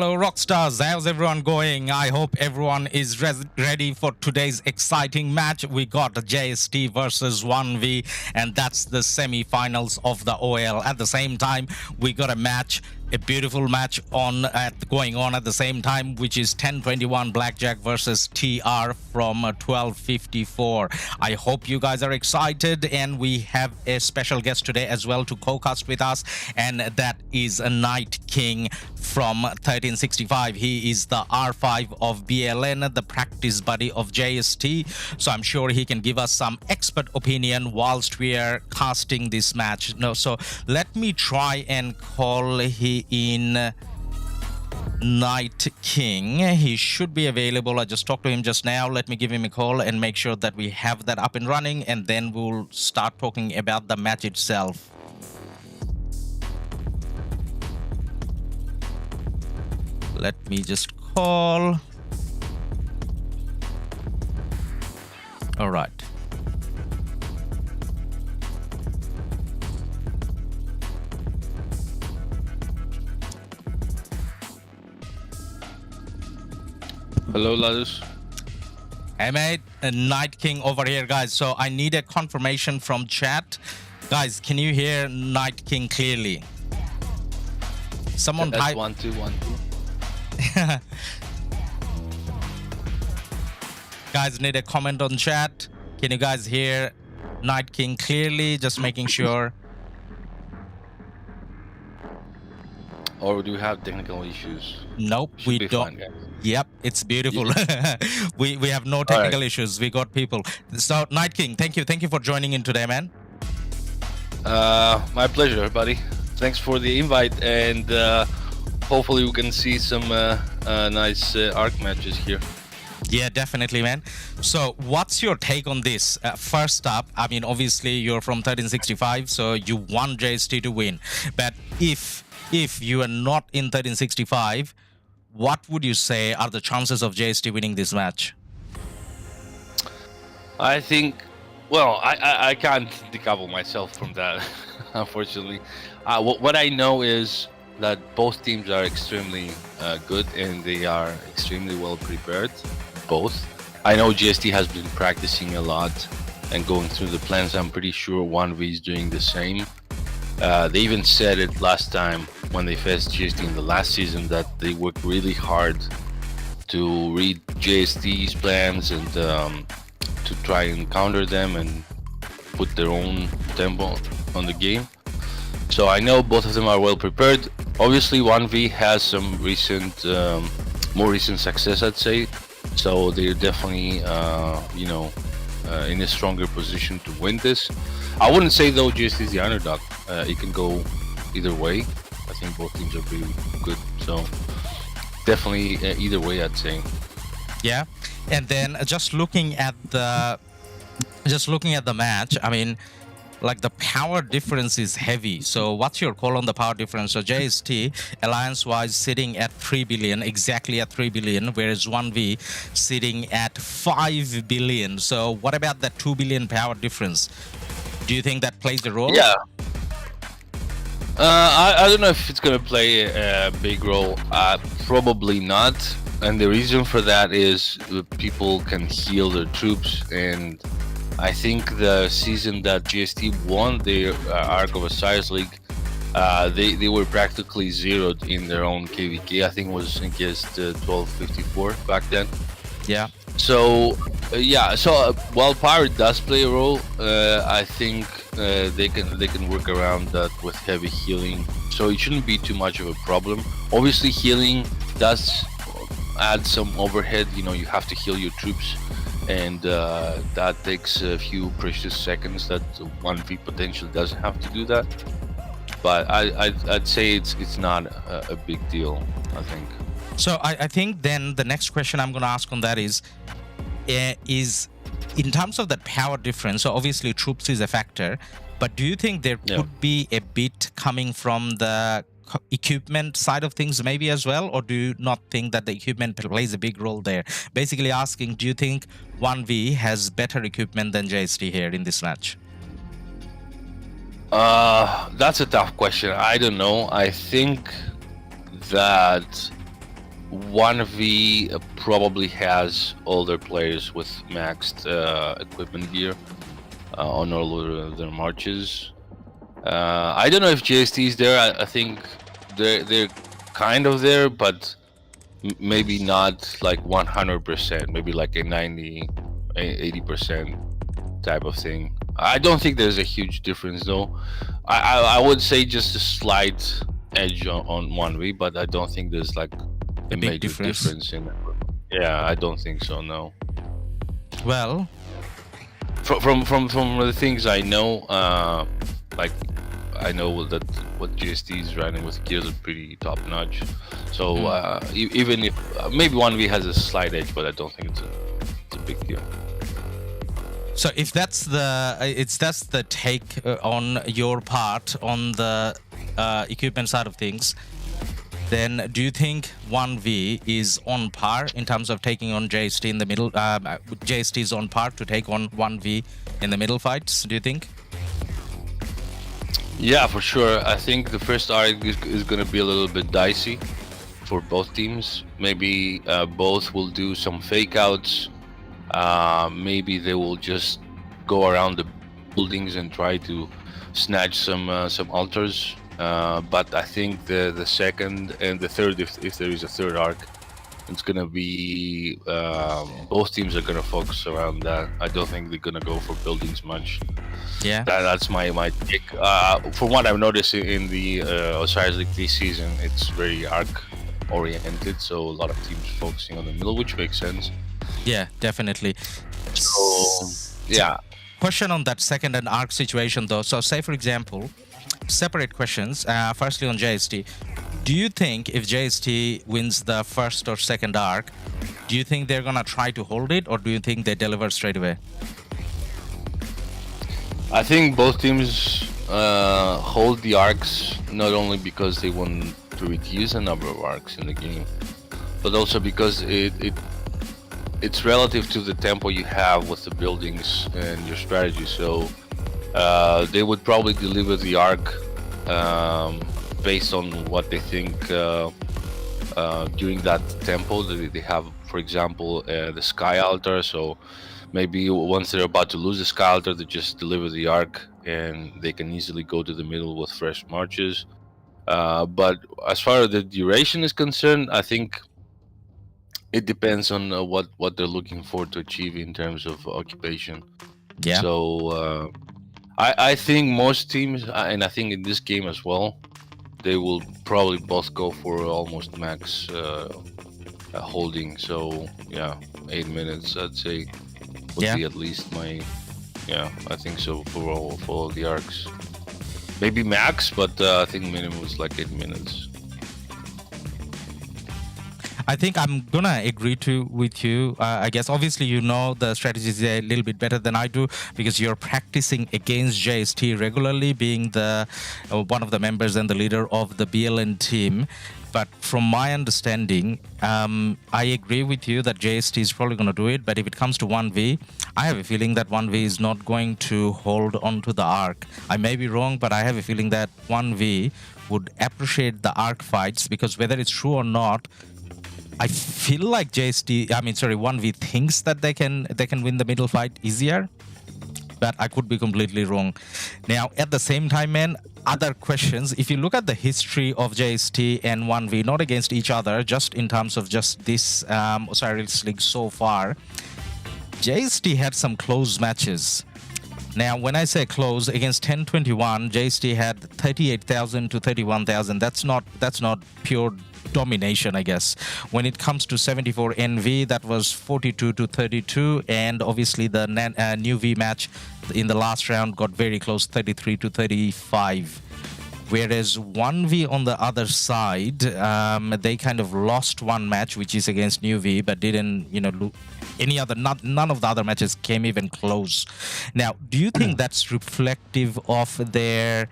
Hello Rockstars, how's everyone going? I hope everyone is ready for today's exciting match. We got JST versus OneV, and that's the semi-finals of the OL. At the same time, we got a beautiful match going on at the same time, which is 1021 Blackjack versus TR from 1254. I hope you guys are excited, and we have a special guest today as well to co-cast with us, and that is a Night King from 1365. He is the R5 of BLN, the practice buddy of JST, so I'm sure he can give us some expert opinion whilst we are casting this match. So let me try and call in Night King. He should be available. I just talked to him just now. Let me give him a call and make sure that we have that up and running, and then we'll start talking about the match itself. Let me just call. All right. Hello, Ladus. Hey, mate. Night King over here, guys. So I need a confirmation from chat. Guys, can you hear Night King clearly? Someone type 1 2 1 2. Guys, need a comment on chat. Can you guys hear Night King clearly? Just making sure. Or do we have technical issues? Nope, Should we be don't. fine, guys. Yep, it's beautiful. we have no technical issues. We got people. So Night King, thank you for joining in today, man. My pleasure, buddy. Thanks for the invite, and hopefully we can see some nice Ark matches here. Yeah, definitely, man. So what's your take on this? First up, I mean, obviously you're from 1365, so you want JST to win. But if you are not in 1365, what would you say are the chances of JST winning this match? I think, well, I can't decouple myself from that, unfortunately. What I know is that both teams are extremely good, and they are extremely well prepared, both. I know JST has been practicing a lot and going through the plans. I'm pretty sure OneV is doing the same. They even said it last time when they faced JST in the last season, that they worked really hard to read JST's plans and to try and counter them and put their own tempo on the game. So I know both of them are well prepared. Obviously, OneV has some recent, more recent success, I'd say. So they're definitely, in a stronger position to win this. I wouldn't say though JST is the underdog. It can go either way. I think both teams are pretty good. So definitely either way, I'd say. Yeah, and then just looking at the match, I mean, like the power difference is heavy. So what's your call on the power difference? So JST alliance-wise sitting at 3 billion, exactly at 3 billion, whereas OneV sitting at 5 billion. So what about that 2 billion power difference? Do you think that plays a role? Yeah. I don't know if it's gonna play a big role. Probably not. And the reason for that is people can heal their troops, and I think the season that JST won the Ark of Osiris League, they were practically zeroed in their own KVK. I think it was against 1254 back then. Yeah. So while power does play a role, I think they can work around that with heavy healing. So it shouldn't be too much of a problem. Obviously, healing does add some overhead. You know, you have to heal your troops, and that takes a few precious seconds that OneV potentially doesn't have to do that. But I'd say it's not a big deal, I think. So I think then the next question I'm going to ask on that is in terms of that power difference, so obviously troops is a factor, but do you think there could be a bit coming from the equipment side of things maybe as well, or do you not think that the equipment plays a big role there? Basically asking, do you think OneV has better equipment than JST here in this match? That's a tough question. I don't know. I think that OneV probably has all their players with maxed equipment gear on all of their marches. I don't know if JST is there. I think they're kind of there, but maybe not like 100%. Maybe like a 90, 80% type of thing. I don't think there's a huge difference though. I would say just a slight edge on OneV, but I don't think there's like a big major difference in it. Yeah, I don't think so. No. Well, From the things I know, like I know that what JST is running with gears are pretty top notch. So even if maybe OneV has a slight edge, but I don't think it's a big deal. so if that's the take on your part on the equipment side of things, then do you think 1V is on par in terms of taking on JST in the middle? JST is on par to take on 1V in the middle fights, do you think? Yeah, for sure. I think the first arc is going to be a little bit dicey for both teams. Maybe both will do some fake outs. Maybe they will just go around the buildings and try to snatch some altars. But I think the second and the third, if there is a third arc, it's gonna be both teams are gonna focus around that. I don't think they're gonna go for buildings much. Yeah, That's my take. From what I've noticed in the Osiris League this season, it's very arc oriented, so a lot of teams focusing on the middle, which makes sense. yeah, definitely. So yeah. Question on that second and arc situation though. So say for example, separate questions. Firstly on JST, do you think if JST wins the first or second arc, do you think they're gonna try to hold it, or do you think they deliver straight away? I think both teams hold the arcs, not only because they want to reduce the number of arcs in the game, but also because it's relative to the tempo you have with the buildings and your strategy. So they would probably deliver the arc based on what they think during that tempo that they have. For example, the Sky Altar. So maybe once they're about to lose the Sky Altar, they just deliver the arc and they can easily go to the middle with fresh marches. But as far as the duration is concerned, I think it depends on what they're looking for to achieve in terms of occupation. Yeah. So I think most teams, and I think in this game as well, they will probably both go for almost max holding. So yeah, 8 minutes I'd say would be at least my, I think so for all the arcs. Maybe max, but I think minimum is like 8 minutes. I think I'm gonna agree with you. I guess obviously you know the strategies a little bit better than I do because you're practicing against JST regularly, being the one of the members and the leader of the BLN team. But from my understanding, I agree with you that JST is probably going to do it. But if it comes to 1V, I have a feeling that 1V is not going to hold on to the arc. I may be wrong, but I have a feeling that 1V would appreciate the arc fights, because whether it's true or not, I feel like 1V thinks that they can win the middle fight easier, but I could be completely wrong. Now, at the same time, man, other questions. If you look at the history of JST and 1V, not against each other, just in terms of just this Osiris League so far, JST had some close matches. Now, when I say close, against 1021, JST had 38,000 to 31,000. That's not pure domination, I guess. When it comes to 74 NV, that was 42 to 32, and obviously the new V match in the last round got very close, 33 to 35. Whereas 1V on the other side, they kind of lost one match, which is against New V, but didn't, none of the other matches came even close. Now, do you think that's reflective of their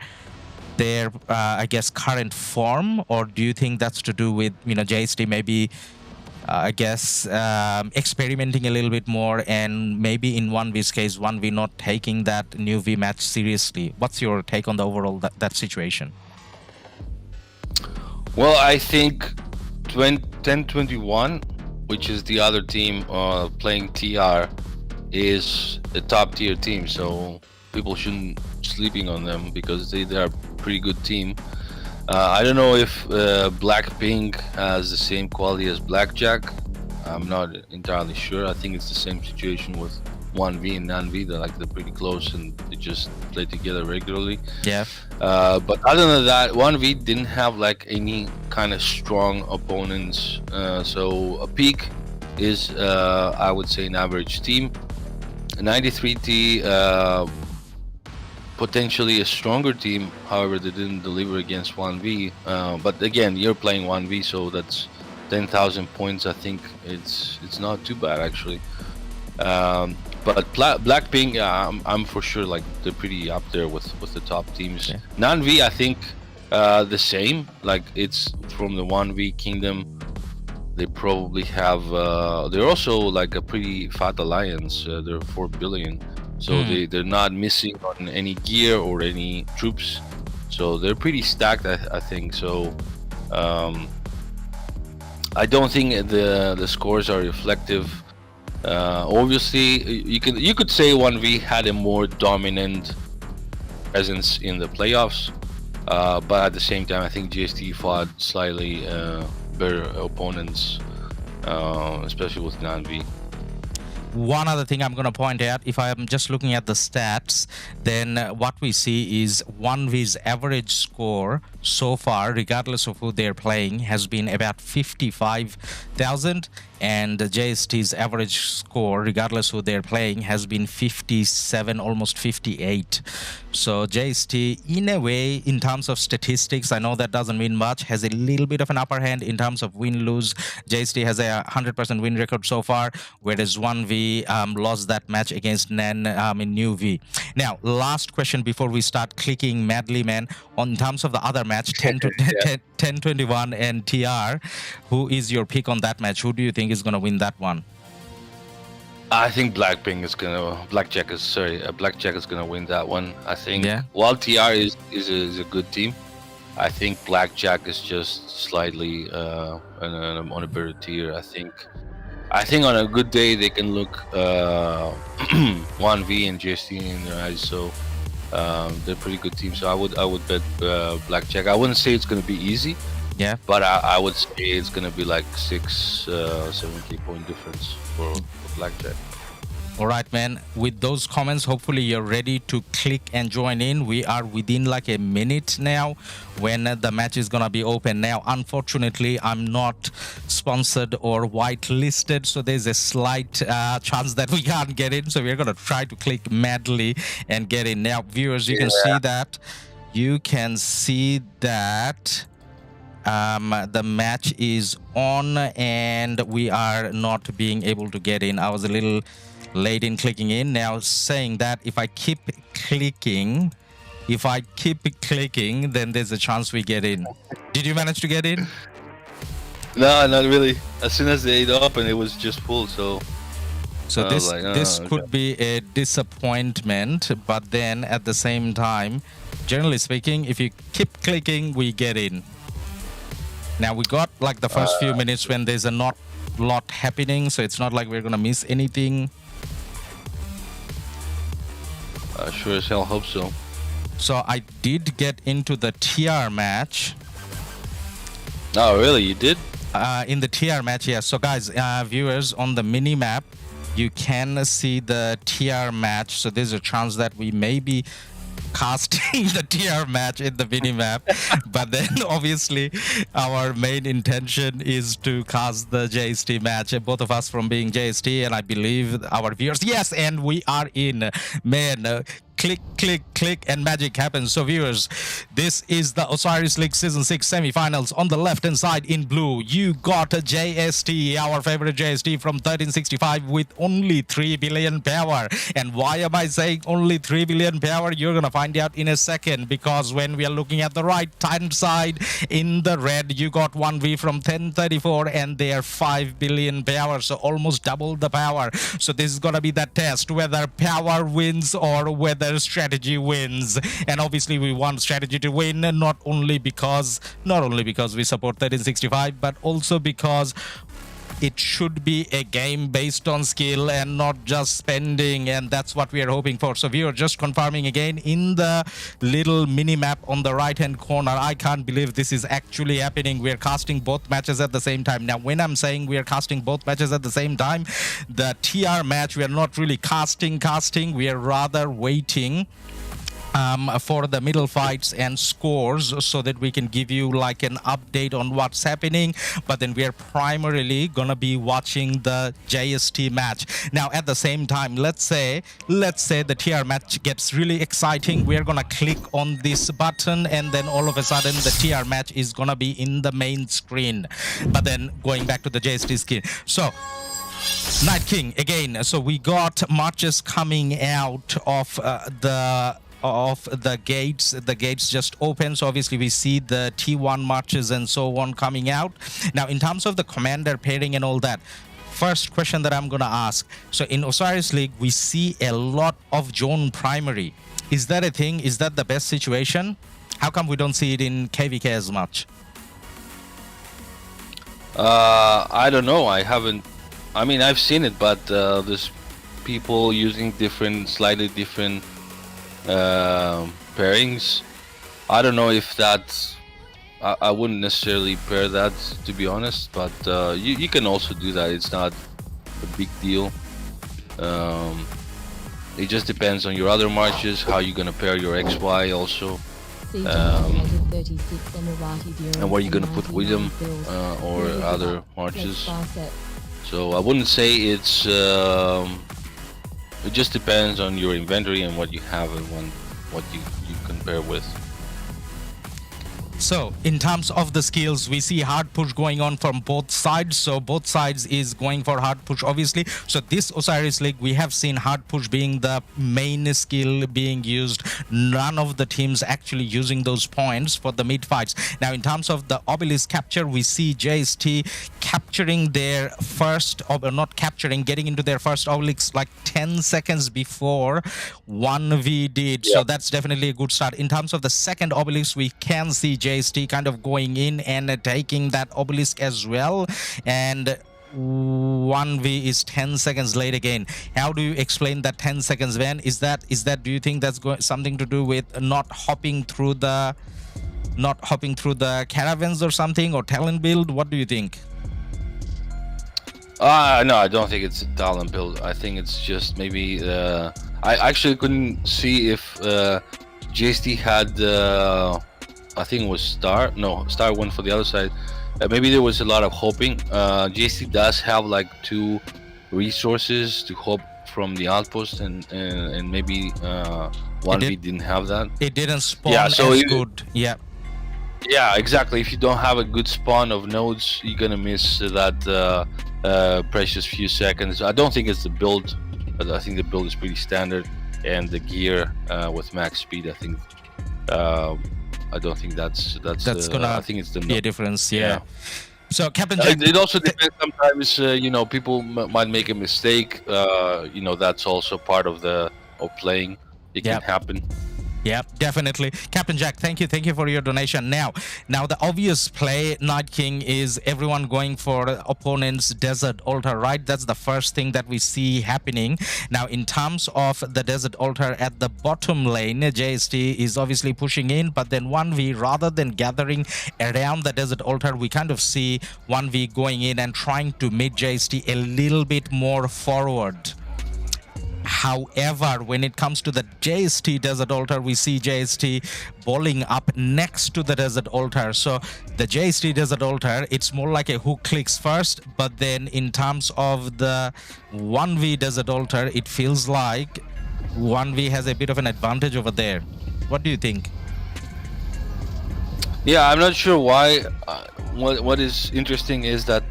I guess current form, or do you think that's to do with JST maybe experimenting a little bit more, and maybe in 1V's case 1V not taking that new V match seriously? What's your take on the overall that situation? Well, I think 1021, which is the other team playing TR, is a top tier team, so people shouldn't sleeping on them because they are a pretty good team. I don't know if Blackpink has the same quality as Blackjack. I'm not entirely sure. I think it's the same situation with OneV and NanV. They're pretty close and they just play together regularly. Yeah. But other than that, OneV didn't have like any kind of strong opponents. So a peak is, I would say, an average team. 93T, potentially a stronger team. However, they didn't deliver against 1V. But again, you're playing 1V, so that's 10,000 points. I think it's not too bad actually. But Blackpink, I'm for sure like they're pretty up there with the top teams. Yeah. NanV, I think the same. Like it's from the 1V kingdom. They probably have. They're also like a pretty fat alliance. They're 4 billion, so they're not missing on any gear or any troops. So they're pretty stacked, I think. So I don't think the scores are reflective. Obviously, you could say 1V had a more dominant presence in the playoffs, but at the same time, I think JST fought slightly better opponents, especially with NanV. One other thing I'm going to point out, if I'm just looking at the stats, then what we see is 1V's average score so far, regardless of who they're playing, has been about 55,000, and JST's average score, regardless who they're playing, has been 57, almost 58. So JST, in a way, in terms of statistics, I know that doesn't mean much, has a little bit of an upper hand in terms of win-lose. JST has a 100% win record so far, whereas 1V lost that match against Nan in New V. Now, last question before we start clicking madly, man. In terms of the other match, 10-21 and TR, who is your pick on that match? Who do you think is going to win that one? I think Blackjack is gonna win that one. I think. Yeah. While TR is a good team, I think Blackjack is just slightly on a better tier. I think on a good day they can look 1V and JST in their eyes. So they're pretty good teams. So I would bet Blackjack. I wouldn't say it's gonna be easy. Yeah. But I would say it's gonna be like 6-7 point difference for Blackjack. All right, man. With those comments, hopefully you're ready to click and join in. We are within like a minute now when the match is gonna be open. Now, unfortunately, I'm not sponsored or whitelisted, so there's a slight chance that we can't get in. So we're gonna try to click madly and get in. Now, viewers, you can see that. You can see that. The match is on and we are not being able to get in. I was a little late in clicking in. Now, saying that if I keep clicking, then there's a chance we get in. Did you manage to get in? No, not really. As soon as they opened, it was just full. So this could be a disappointment, but then at the same time, generally speaking, if you keep clicking, we get in. Now we got like the first few minutes when there's a not lot happening, so it's not like we're gonna miss anything. Sure as hell hope so. So I did get into the TR match. Oh really, you did? In the TR match, yes. So guys, viewers, on the mini map, you can see the TR match. So there's a chance that we may be casting the TR match in the mini map, but then obviously our main intention is to cast the JST match, both of us from being JST, and I believe our viewers, yes, and we are in, man. Click, click, click, and magic happens. So viewers, this is the Osiris League Season 6 semi-finals. On the left-hand side in blue, you got a JST, our favorite JST from 1365 with only 3 billion power. And why am I saying only 3 billion power? You're gonna find out in a second, because when we are looking at the right-hand side in the red, you got 1V from 1034 and they're 5 billion power, so almost double the power. So this is gonna be that test, whether power wins or whether rather strategy wins. And obviously we want strategy to win, not only because we support 1365, but also because it should be a game based on skill and not just spending, and that's what we are hoping for. So we are just confirming again in the little mini map on the right hand corner. I can't believe this is actually happening. We are casting both matches at the same time. Now when I'm saying we are casting both matches at the same time, the TR match, we are not really casting, we are rather waiting for the middle fights and scores so that we can give you like an update on what's happening. But then we are primarily gonna be watching the JST match. Now at the same time, let's say the TR match gets really exciting. We are gonna click on this button and then all of a sudden the TR match is gonna be in the main screen. But then going back to the JST screen. So Night King again. So we got marches coming out of the gates. The gates just open, so obviously we see the T1 marches and so on coming out. Now in terms of the commander pairing and all that, first question that I'm gonna ask, so in Osiris League we see a lot of Zone primary. Is that a thing? Is that the best situation? How come we don't see it in KVK as much? I don't know. I mean, I've seen it, but there's people using slightly different pairings. I don't know if that's I wouldn't necessarily pair that, to be honest, but you can also do that. It's not a big deal. It just depends on your other marches, how you're gonna pair your XY also, and where you're gonna put with them or other marches. So I wouldn't say it's it just depends on your inventory and what you have and what you compare with. So in terms of the skills, we see hard push going on from both sides. So both sides is going for hard push, obviously. So this Osiris League, we have seen hard push being the main skill being used. None of the teams actually using those points for the mid fights. Now in terms of the obelisk capture, we see JST capturing their first, or not capturing, getting into their first obelisk like 10 seconds before 1V did. Yeah. So that's definitely a good start. In terms of the second obelisk, we can see JST kind of going in and taking that obelisk as well, and 1V is 10 seconds late again. How do you explain that 10 seconds, Van? Is that do you think that's something to do with not hopping through the caravans or something, or talent build? What do you think? No, I don't think it's a talent build. I think it's just maybe I actually couldn't see if JST had I think it was Star went for the other side. Maybe there was a lot of hoping. JST does have like 2 resources to hope from the outpost, and maybe 1V didn't have that. It didn't spawn as good. Yeah. Yeah, exactly. If you don't have a good spawn of nodes, you're gonna miss that precious few seconds. I don't think it's the build, but I think the build is pretty standard, and the gear with max speed, I think. I don't think that's gonna. I think it's be a difference. Yeah. So Captain Jack, it also depends. Sometimes you know, people might make a mistake. You know, that's also part of playing. It can happen. Yeah, definitely. Captain Jack, thank you for your donation. Now the obvious play, Night King, is everyone going for opponent's desert altar, right? That's the first thing that we see happening. Now in terms of the desert altar at the bottom lane, JST is obviously pushing in, but then 1V, rather than gathering around the desert altar, we kind of see 1V going in and trying to meet JST a little bit more forward. However, when it comes to the JST desert altar, we see JST bowling up next to the desert altar. So the JST desert altar, it's more like a who clicks first, but then in terms of the 1V desert altar, it feels like 1V has a bit of an advantage over there. What do you think? Yeah, I'm not sure why. What is interesting is that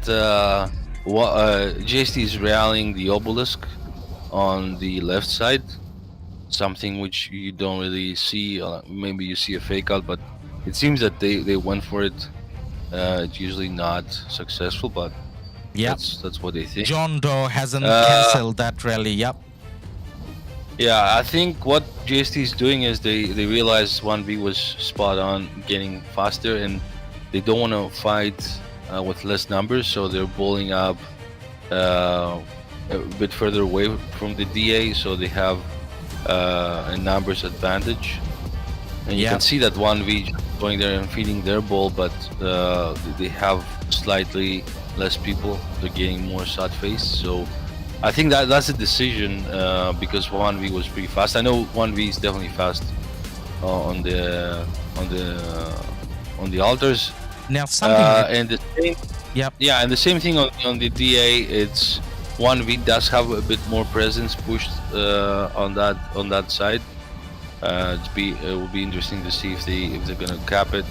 JST is rallying the obelisk on the left side, something which you don't really see. Maybe you see a fake out, but it seems that they went for it. It's usually not successful, but that's what they think. John Doe hasn't cancelled that rally. Yep. Yeah, I think what JST is doing is they realize 1v was spot on, getting faster, and they don't want to fight with less numbers, so they're bowling up a bit further away from the DA, so they have a numbers advantage. And you can see that 1v going there and feeding their ball, but they have slightly less people. They're getting more shot face, so I think that's a decision because 1v was pretty fast. I know 1v is definitely fast on the altars. Now something. And the same. Yep. Yeah, and the same thing on the DA. It's 1v does have a bit more presence pushed on that side. It will be interesting to see if they're gonna cap it.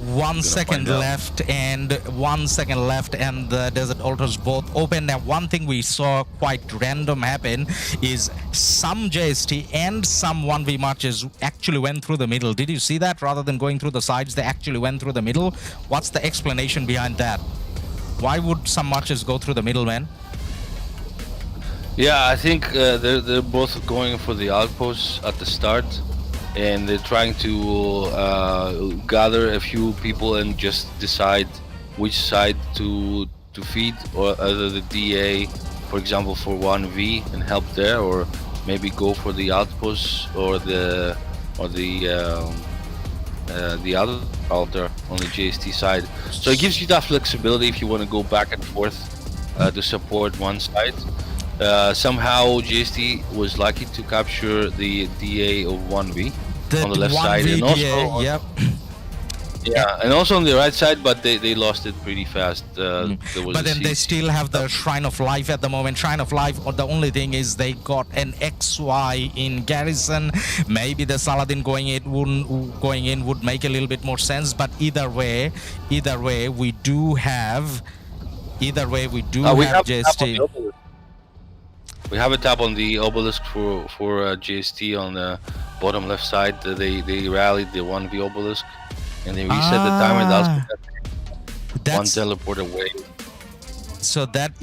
1 second left and 1 second left, and the desert altars both open. Now one thing we saw quite random happen is some JST and some 1v matches actually went through the middle. Did you see that? Rather than going through the sides, they actually went through the middle. What's the explanation behind that? Why would some matches go through the middle, man? Yeah, I think they're both going for the outposts at the start, and they're trying to gather a few people and just decide which side to feed, or either the DA, for example, for 1v and help there, or maybe go for the outposts or the other altar on the JST side. So it gives you that flexibility if you want to go back and forth to support one side. Somehow JST was lucky to capture the DA of 1v on the left side, and also yep. Yeah, and also on the right side, but they lost it pretty fast. But then they still have the Shrine of Life at the moment. Shrine of Life, the only thing is they got an XY in garrison. Maybe the Saladin going in would make a little bit more sense. But either way, we do have JST. We have a tab on the obelisk for JST on the bottom left side. They rallied the 1v obelisk, and they reset the timer. That's one teleport away. So that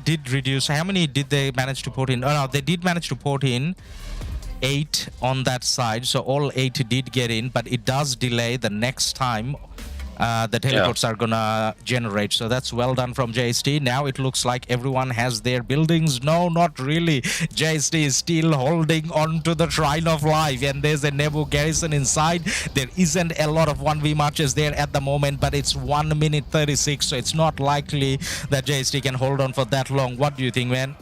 did reduce. How many did they manage to put in? Oh no, they did manage to put in 8 on that side. So all 8 did get in, but it does delay the next time the teleports are gonna generate. So that's well done from JST. Now it looks like everyone has their buildings. No, not really. JST is still holding on to the Shrine of Life, and there's a Nebu garrison inside. There isn't a lot of 1v matches there at the moment, but it's 1 minute 36, so it's not likely that JST can hold on for that long. What do you think, man?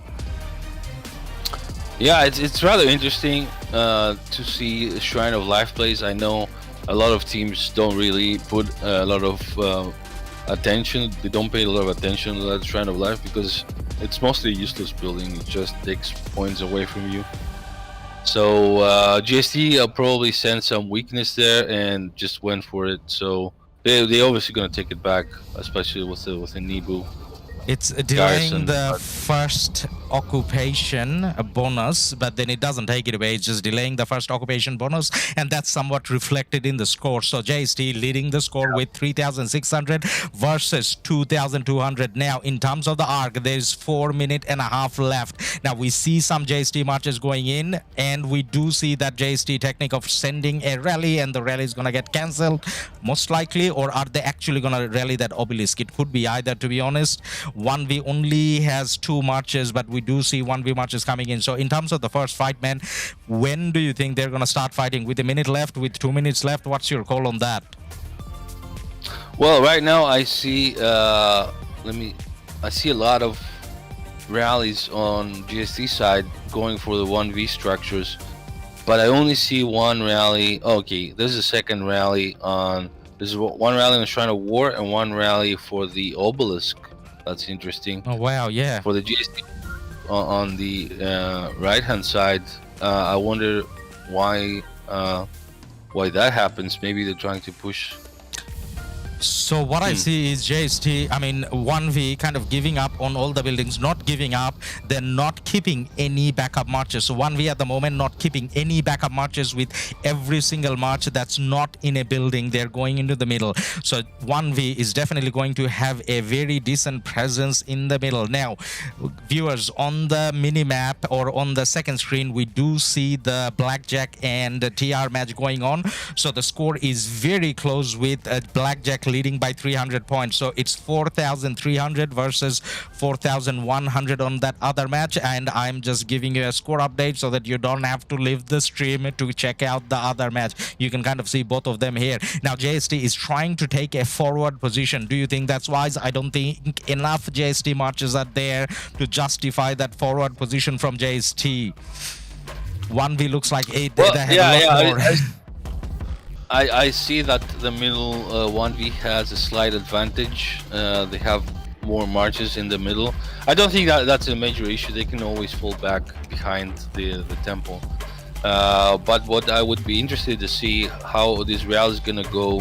Yeah, it's rather interesting to see Shrine of Life plays. I know a lot of teams don't really put a lot of attention. They don't pay a lot of attention to that Shrine of Life because it's mostly a useless building. It just takes points away from you. So JST probably sensed some weakness there and just went for it. So they obviously gonna take it back, especially with the Nebu. It's delaying the first occupation bonus, but then it doesn't take it away. It's just delaying the first occupation bonus, and that's somewhat reflected in the score. So JST leading the score with 3,600 versus 2,200. Now, in terms of the arc, there's 4 minutes and a half left. Now, we see some JST marches going in, and we do see that JST technique of sending a rally, and the rally is going to get cancelled, most likely, or are they actually going to rally that obelisk? It could be either, to be honest. 1v only has 2 marches, but we do see 1v marches coming in. So in terms of the first fight, man, when do you think they're going to start fighting? With a minute left, with 2 minutes left? What's your call on that? Well, right now I see I see a lot of rallies on GST side going for the 1v structures, but I only see one rally. Okay, there's a second rally on, there's one rally on Shrine of War and one rally for the obelisk. That's interesting. Oh wow, yeah. For the GST on the right hand side, I wonder why that happens. Maybe they're trying to push So what I see is JST, I mean, 1V kind of giving up on all the buildings, not giving up. They're not keeping any backup marches. So 1V at the moment not keeping any backup marches with every single march that's not in a building. They're going into the middle. So 1V is definitely going to have a very decent presence in the middle. Now, viewers, on the mini map or on the second screen, we do see the Blackjack and TR match going on. So the score is very close with Blackjack leading by 300 points. So it's 4,300 versus 4,100 on that other match. And I'm just giving you a score update so that you don't have to leave the stream to check out the other match. You can kind of see both of them here. Now JST is trying to take a forward position. Do you think that's wise? I don't think enough JST marches are there to justify that forward position from JST. 1V looks like 8. Well, they have a lot more. I see that the middle 1V has a slight advantage. They have more marches in the middle. I don't think that's a major issue. They can always fall back behind the temple. But what I would be interested to see how this rally is gonna go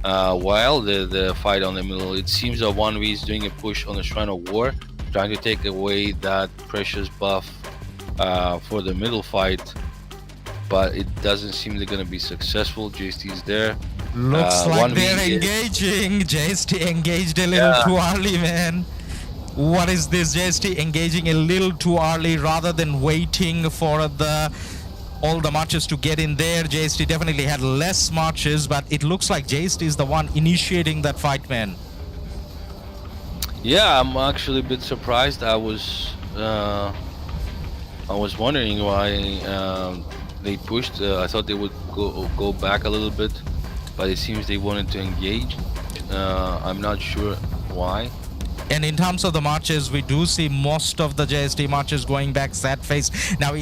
while the fight on the middle. It seems that 1V is doing a push on the Shrine of War, trying to take away that precious buff for the middle fight. But it doesn't seem they're going to be successful. JST is there. Looks like they're engaging. JST engaged a little too early, man. What is this? JST engaging a little too early rather than waiting for all the marches to get in there. JST definitely had less marches, but it looks like JST is the one initiating that fight, man. Yeah, I'm actually a bit surprised. I was wondering why they pushed. I thought they would go back a little bit, but it seems they wanted to engage. I'm not sure why. And in terms of the marches, we do see most of the JST marches going back sad face. Now,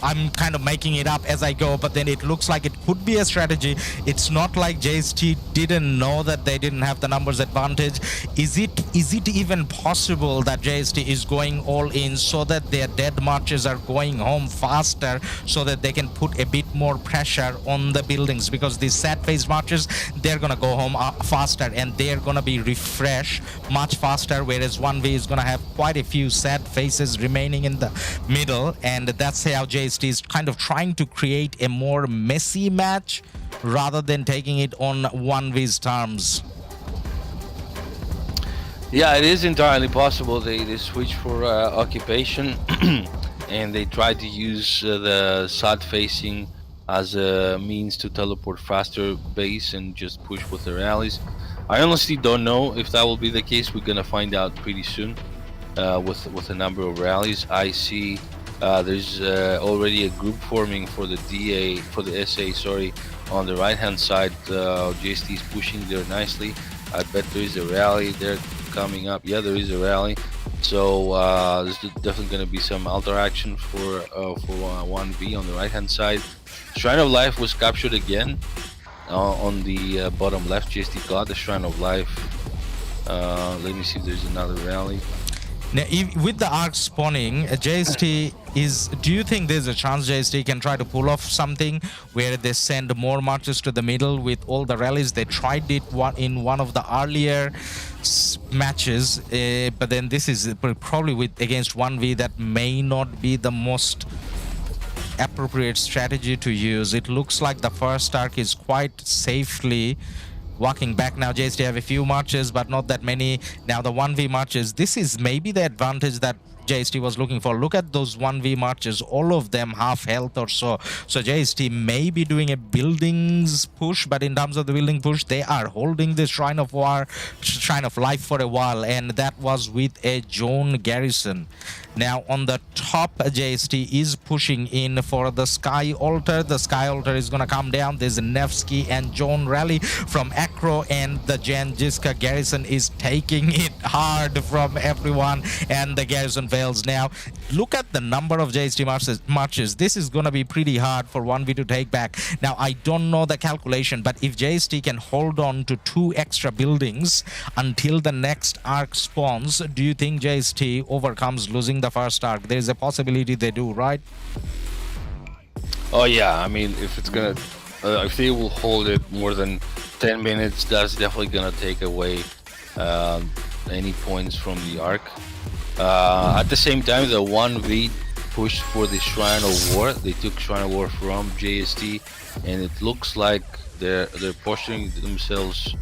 I'm kind of making it up as I go, but then it looks like it could be a strategy. It's not like JST didn't know that they didn't have the numbers advantage. Is it even possible that JST is going all in so that their dead marches are going home faster so that they can put a bit more pressure on the buildings? Because these sad face marches, they're gonna go home faster and they're gonna be refreshed much faster, whereas 1V is gonna have quite a few sad faces remaining in the middle, and that's how JST is kind of trying to create a more messy match rather than taking it on 1V's terms. Yeah, it is entirely possible. They switch for occupation and they try to use the sad facing as a means to teleport faster base and just push with the rallies. I honestly don't know if that will be the case. We're gonna find out pretty soon with a number of rallies. I see there's already a group forming for the SA, sorry, on the right hand side. JST is pushing there nicely. I bet there is a rally there coming up. Yeah, there is a rally. So there's definitely going to be some altar action for 1V on the right hand side. Shrine of Life was captured again on the bottom left. JST got the Shrine of Life. Let me see if there's another rally. Now, with the arc spawning, JST is... Do you think there's a chance JST can try to pull off something where they send more marches to the middle with all the rallies? They tried it in one of the earlier matches, but then this is probably against 1V. That may not be the most appropriate strategy to use. It looks like the first arc is quite safely walking back. Now JST have a few marches, but not that many. Now the 1V marches, this is maybe the advantage that JST was looking for. Look at those 1V marches, all of them half health or so. So JST may be doing a buildings push, but in terms of the building push, they are holding the Shrine of Life for a while, and that was with a Joan garrison. Now on the top, JST is pushing in for the Sky Altar. The Sky Altar is gonna come down. There's a Nevsky and Joan rally from Acro, and the Janjiska garrison is taking it hard from everyone, and the garrison fails. Now look at the number of JST marches. This is gonna be pretty hard for 1V to take back. Now I don't know the calculation, but if JST can hold on to 2 extra buildings until the next arc spawns, do you think JST overcomes losing the first arc? There's a possibility they do, right? Oh yeah, I mean, if it's gonna if they will hold it more than 10 minutes, that's definitely gonna take away any points from the Ark. At the same time, the 1V pushed for the Shrine of War. They took Shrine of War from JST, and it looks like they're pushing themselves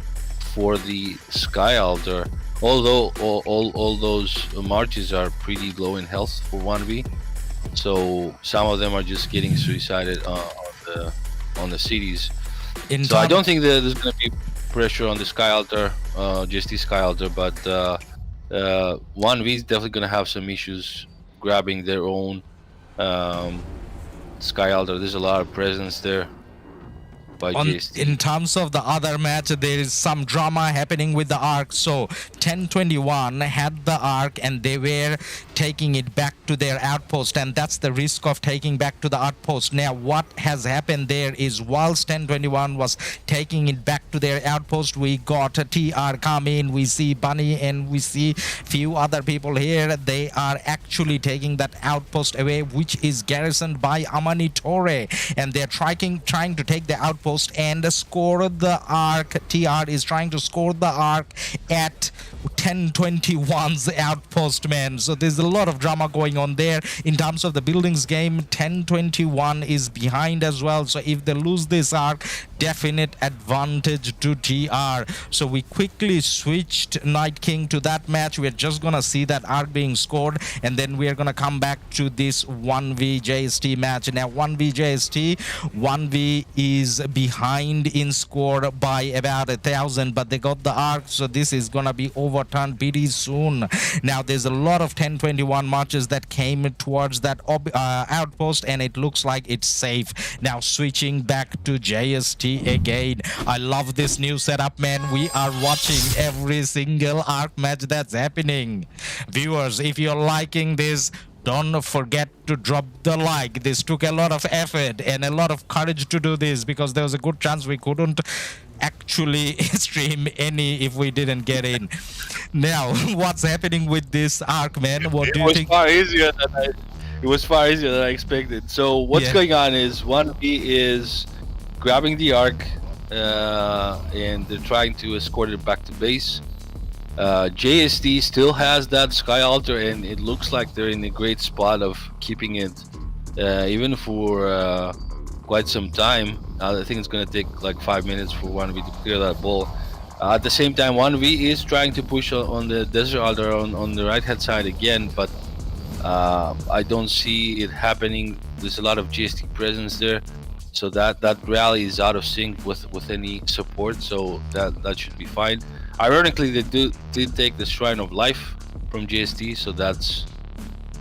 for the Sky Altar. Although all those marches are pretty low in health for 1V, so some of them are just getting suicided on the cities. So I don't think that there's going to be pressure on the Sky Altar, JST Sky Altar, but 1V is definitely going to have some issues grabbing their own Sky Altar. There's a lot of presence there by JST. In terms of the other match, there is some drama happening with the Ark. So 1021 had the Ark and they were taking it back to their outpost, and that's the risk of taking back to the outpost. Now what has happened there is, whilst 1021 was taking it back to their outpost, we got a TR come in, we see Bunny and we see few other people here. They are actually taking that outpost away, which is garrisoned by Amani Torre, and they're trying to take the outpost and score the Ark. TR is trying to score the Ark at 1021's outpost, man. So there's a lot of drama going on there. In terms of the buildings game, 1021 is behind as well. So if they lose this Ark, definite advantage to TR. So we quickly switched Night King to that match. We're just gonna see that Ark being scored, and then we're gonna come back to this 1v JST match. Now 1v JST, 1v is behind in score by about 1,000, but they got the Ark, so this is gonna be overturned pretty soon. Now there's a lot of 1021 marches that came towards that outpost, and it looks like it's safe. Now switching back to JST again. I love this new setup, man. We are watching every single Ark match that's happening. Viewers, if you're liking this, don't forget to drop the like. This took a lot of effort and a lot of courage to do this, because there was a good chance we couldn't actually stream any if we didn't get in. Now what's happening with this Ark, man? What do you think? It was far easier than I expected. So what's going on is 1V is grabbing the Ark, and they're trying to escort it back to base. JST still has that Sky Altar, and it looks like they're in a great spot of keeping it even for quite some time. I think it's going to take like 5 minutes for 1V to clear that ball. At the same time, 1V is trying to push on the Desert Altar on the right hand side again, but I don't see it happening. There's a lot of JST presence there, so that rally is out of sync with any support, so that should be fine. Ironically, they did take the Shrine of Life from JST, so that's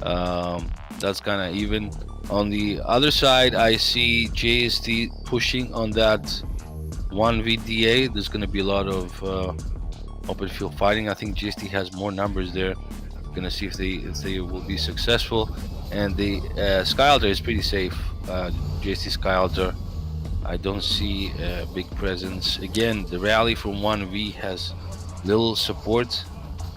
kind of even. On the other side, I see JST pushing on that 1VDA. There's going to be a lot of open field fighting. I think JST has more numbers there. We're going to see if they will be successful. And the Sky Altar is pretty safe. JST Sky Altar, I don't see a big presence. Again, the rally from 1V has little support.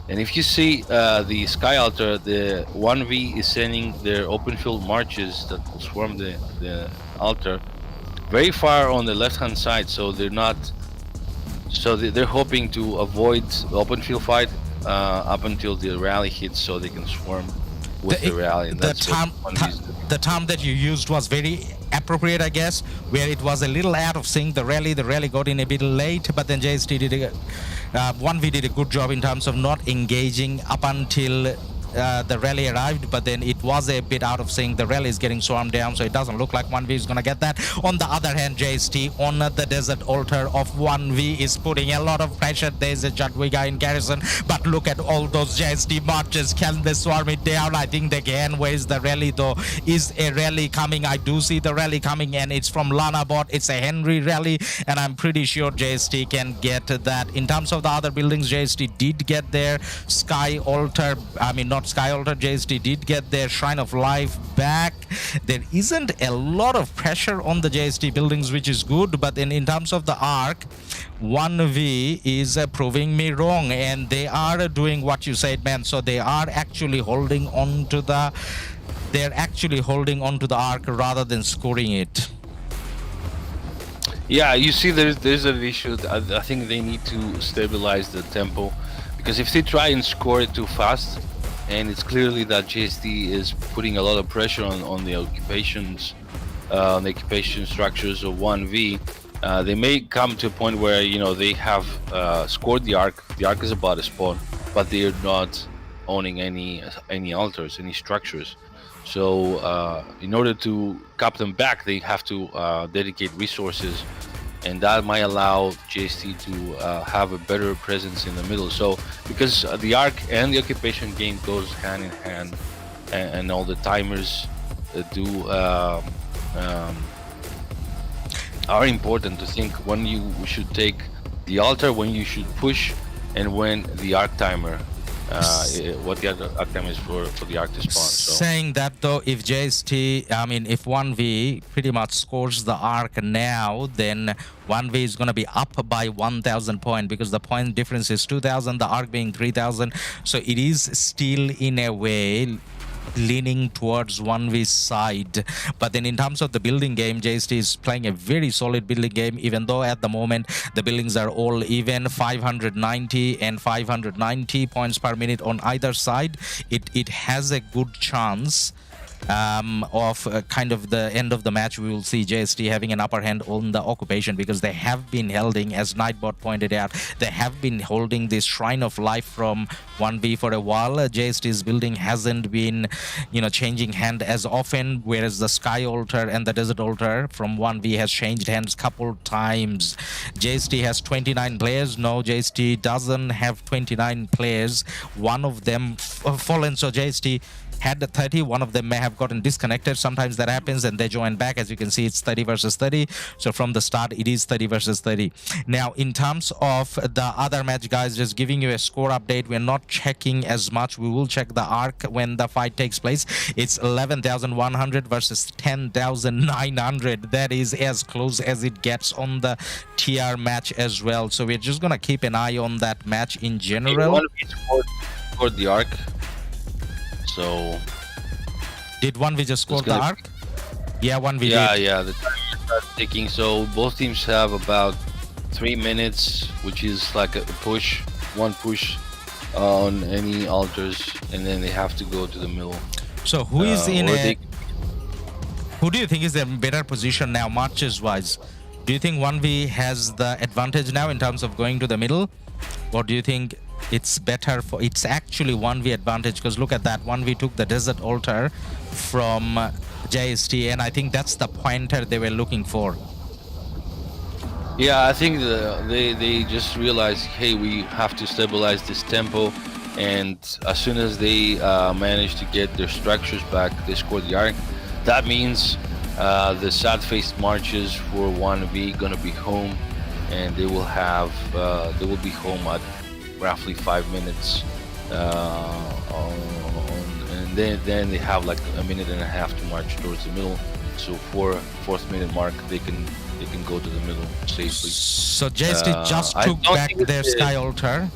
And if you see the Sky Altar, the 1V is sending their open field marches that will swarm the altar very far on the left hand side, so they're hoping to avoid the open field fight up until the rally hits, so they can swarm with the rally. And the term that you used was very appropriate, I guess, where it was a little out of sync. The rally got in a bit late, but then JST did 1V did a good job in terms of not engaging up until the rally arrived, but then it was a bit out of sync. The rally is getting swarmed down, so it doesn't look like 1V is gonna get that. On the other hand, JST on the Desert Altar of 1V is putting a lot of pressure. There's a Jadwiga in garrison, but look at all those JST marches. Can they swarm it down? I think they can. Where's the rally though? Is a rally coming? I do see the rally coming, and it's from Lanabot. It's a Henry rally, and I'm pretty sure JST can get that. In terms of the other buildings, JST did get their Sky Altar, not Sky Altar, JST did get their Shrine of Life back. There isn't a lot of pressure on the JST buildings, which is good, but then in terms of the Ark, 1V is proving me wrong, and they are doing what you said, man. So they are actually holding on to the Ark rather than scoring it. Yeah, you see, there's an issue. I think they need to stabilize the tempo, because if they try and score it too fast, and it's clearly that JST is putting a lot of pressure on the occupations, on the occupation structures of 1V, they may come to a point where they have scored the Ark. The Ark is about to spawn, but they are not owning any altars, any structures. So in order to cap them back, they have to dedicate resources, and that might allow JST to have a better presence in the middle. So because the Ark and the occupation game goes hand in hand, and all the timers are important to think when you should take the altar, when you should push, and when the Ark timer, what the other Ark timer is for the Ark to spawn. So. Saying that though, if JST, if 1V pretty much scores the Ark now, then 1V is going to be up by 1,000 points, because the point difference is 2,000, the Ark being 3,000. So it is still in a way leaning towards 1V's side. But then in terms of the building game, JST is playing a very solid building game, even though at the moment the buildings are all even, 590 and 590 points per minute on either side. It has a good chance of kind of the end of the match. We will see JST having an upper hand on the occupation, because they have been holding, as Nightbot pointed out, they have been holding this Shrine of Life from 1V for a while. JST's building hasn't been, changing hand as often, whereas the Sky Altar and the Desert Altar from 1V has changed hands couple times. JST has 29 players. No, JST doesn't have 29 players. One of them fallen, so JST had the 30, one of them may have gotten disconnected. Sometimes that happens and they join back. As you can see, it's 30 versus 30. So from the start, it is 30 versus 30. Now, in terms of the other match, guys, just giving you a score update. We're not checking as much. We will check the Ark when the fight takes place. It's 11,100 versus 10,900. That is as close as it gets on the TR match as well. So we're just going to keep an eye on that match in general. Scored the Ark. So did 1V just score the Ark? Yeah, 1V did. Yeah, the time starts ticking. So both teams have about 3 minutes, which is like a push, one push on any altars, and then they have to go to the middle. So who is who do you think is in a better position now, matches wise? Do you think 1V has the advantage now in terms of going to the middle, or do you think it's better for, it's actually 1V advantage? Because look at that, 1V took the Desert Altar from JST, and I think that's the pointer they were looking for. Yeah, I think they just realized, hey, we have to stabilize this tempo, and as soon as they manage to get their structures back, they scored the Ark. That means the sad-faced marches for 1V gonna be home, and they will have they will be home at roughly 5 minutes, and then they have like a minute and a half to march towards the middle. So fourth minute mark, they can go to the middle safely. So JST just took back their Sky Altar.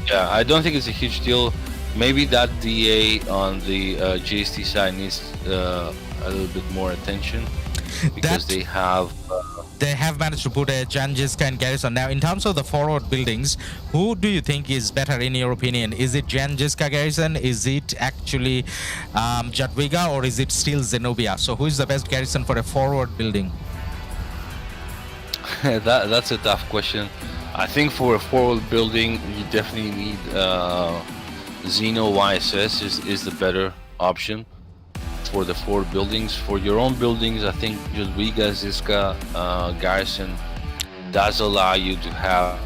Yeah, I don't think it's a huge deal. Maybe that DA on the JST side needs a little bit more attention, because they have managed to put a Janjiska and Garrison. Now, in terms of the forward buildings, who do you think is better in your opinion? Is it Janjiska Garrison? Is it actually Jadwiga, or is it still Zenobia? So who is the best garrison for a forward building? That's a tough question. I think for a forward building, you definitely need Xeno YSS is the better option for the forward buildings. For your own buildings, I think Jadwiga, Ziska, Garrison does allow you to have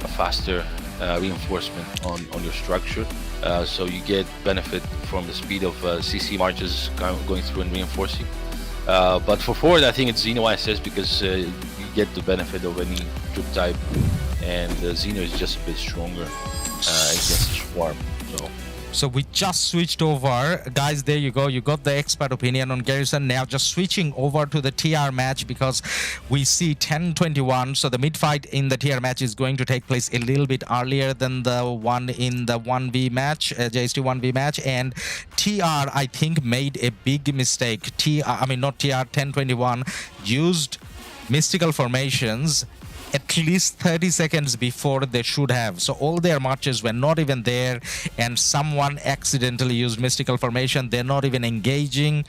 a faster reinforcement on your structure, so you get benefit from the speed of CC marches going through and reinforcing. But for forward, I think it's Xeno ISS, because you get the benefit of any troop type, and Xeno is just a bit stronger against Swarm. So So we just switched over. Guys, there you go. You got the expert opinion on Garrison. Now just switching over to the TR match because we see 10-21. So the mid-fight in the TR match is going to take place a little bit earlier than the one in the 1v match, JST 1v match. And TR, I think, made a big mistake. Not TR, 10-21 used mystical formations at least 30 seconds before they should have. So all their marches were not even there, and someone accidentally used mystical formation. They're not even engaging.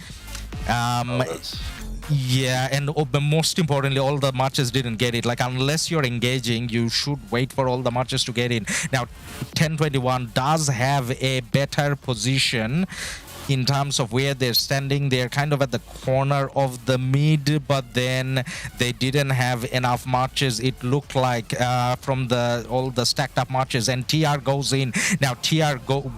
Yeah, and most importantly, all the marches didn't get it. Like, unless you're engaging, you should wait for all the marches to get in. Now, 10-21 does have a better position in terms of where they're standing. They're kind of at the corner of the mid, but then they didn't have enough marches, it looked like, from all the stacked up marches, and TR goes in. Now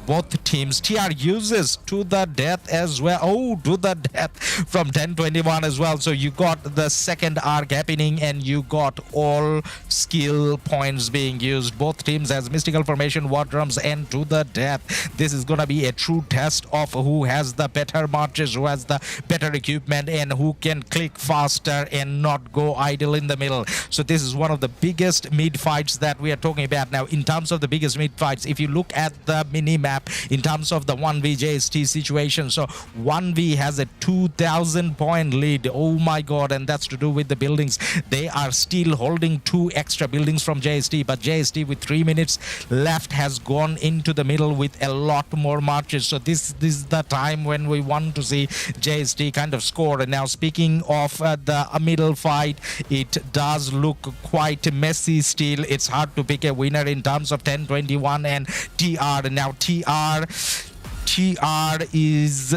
both teams, TR uses to the death as well. Oh, to the death from 10-21 as well. So you got the second arc happening, and you got all skill points being used. Both teams has mystical formation, war drums, and to the death. This is gonna be a true test of who has the better marches, who has the better equipment, and who can click faster and not go idle in the middle. So this is one of the biggest mid fights that we are talking about. Now, in terms of the biggest mid fights, if you look at the mini map in terms of the 1v JST situation, so 1v has a 2,000 point lead. Oh my god, and that's to do with the buildings. They are still holding 2 extra buildings from JST, but JST with 3 minutes left has gone into the middle with a lot more marches. So this is the time when we want to see JST kind of score. And now, speaking of the middle fight, it does look quite messy still. It's hard to pick a winner in terms of 10-21 and TR. Now TR is,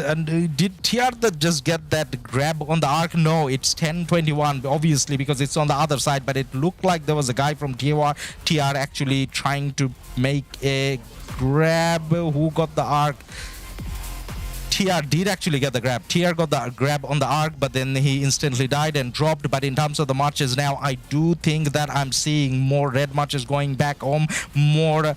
did TR just get that grab on the arc? No, it's 10-21 obviously because it's on the other side, but it looked like there was a guy from TR actually trying to make a grab. Who got the arc? TR did actually get the grab. TR got the grab on the arc, but then he instantly died and dropped. But in terms of the marches now, I do think that I'm seeing more red marches going back home, more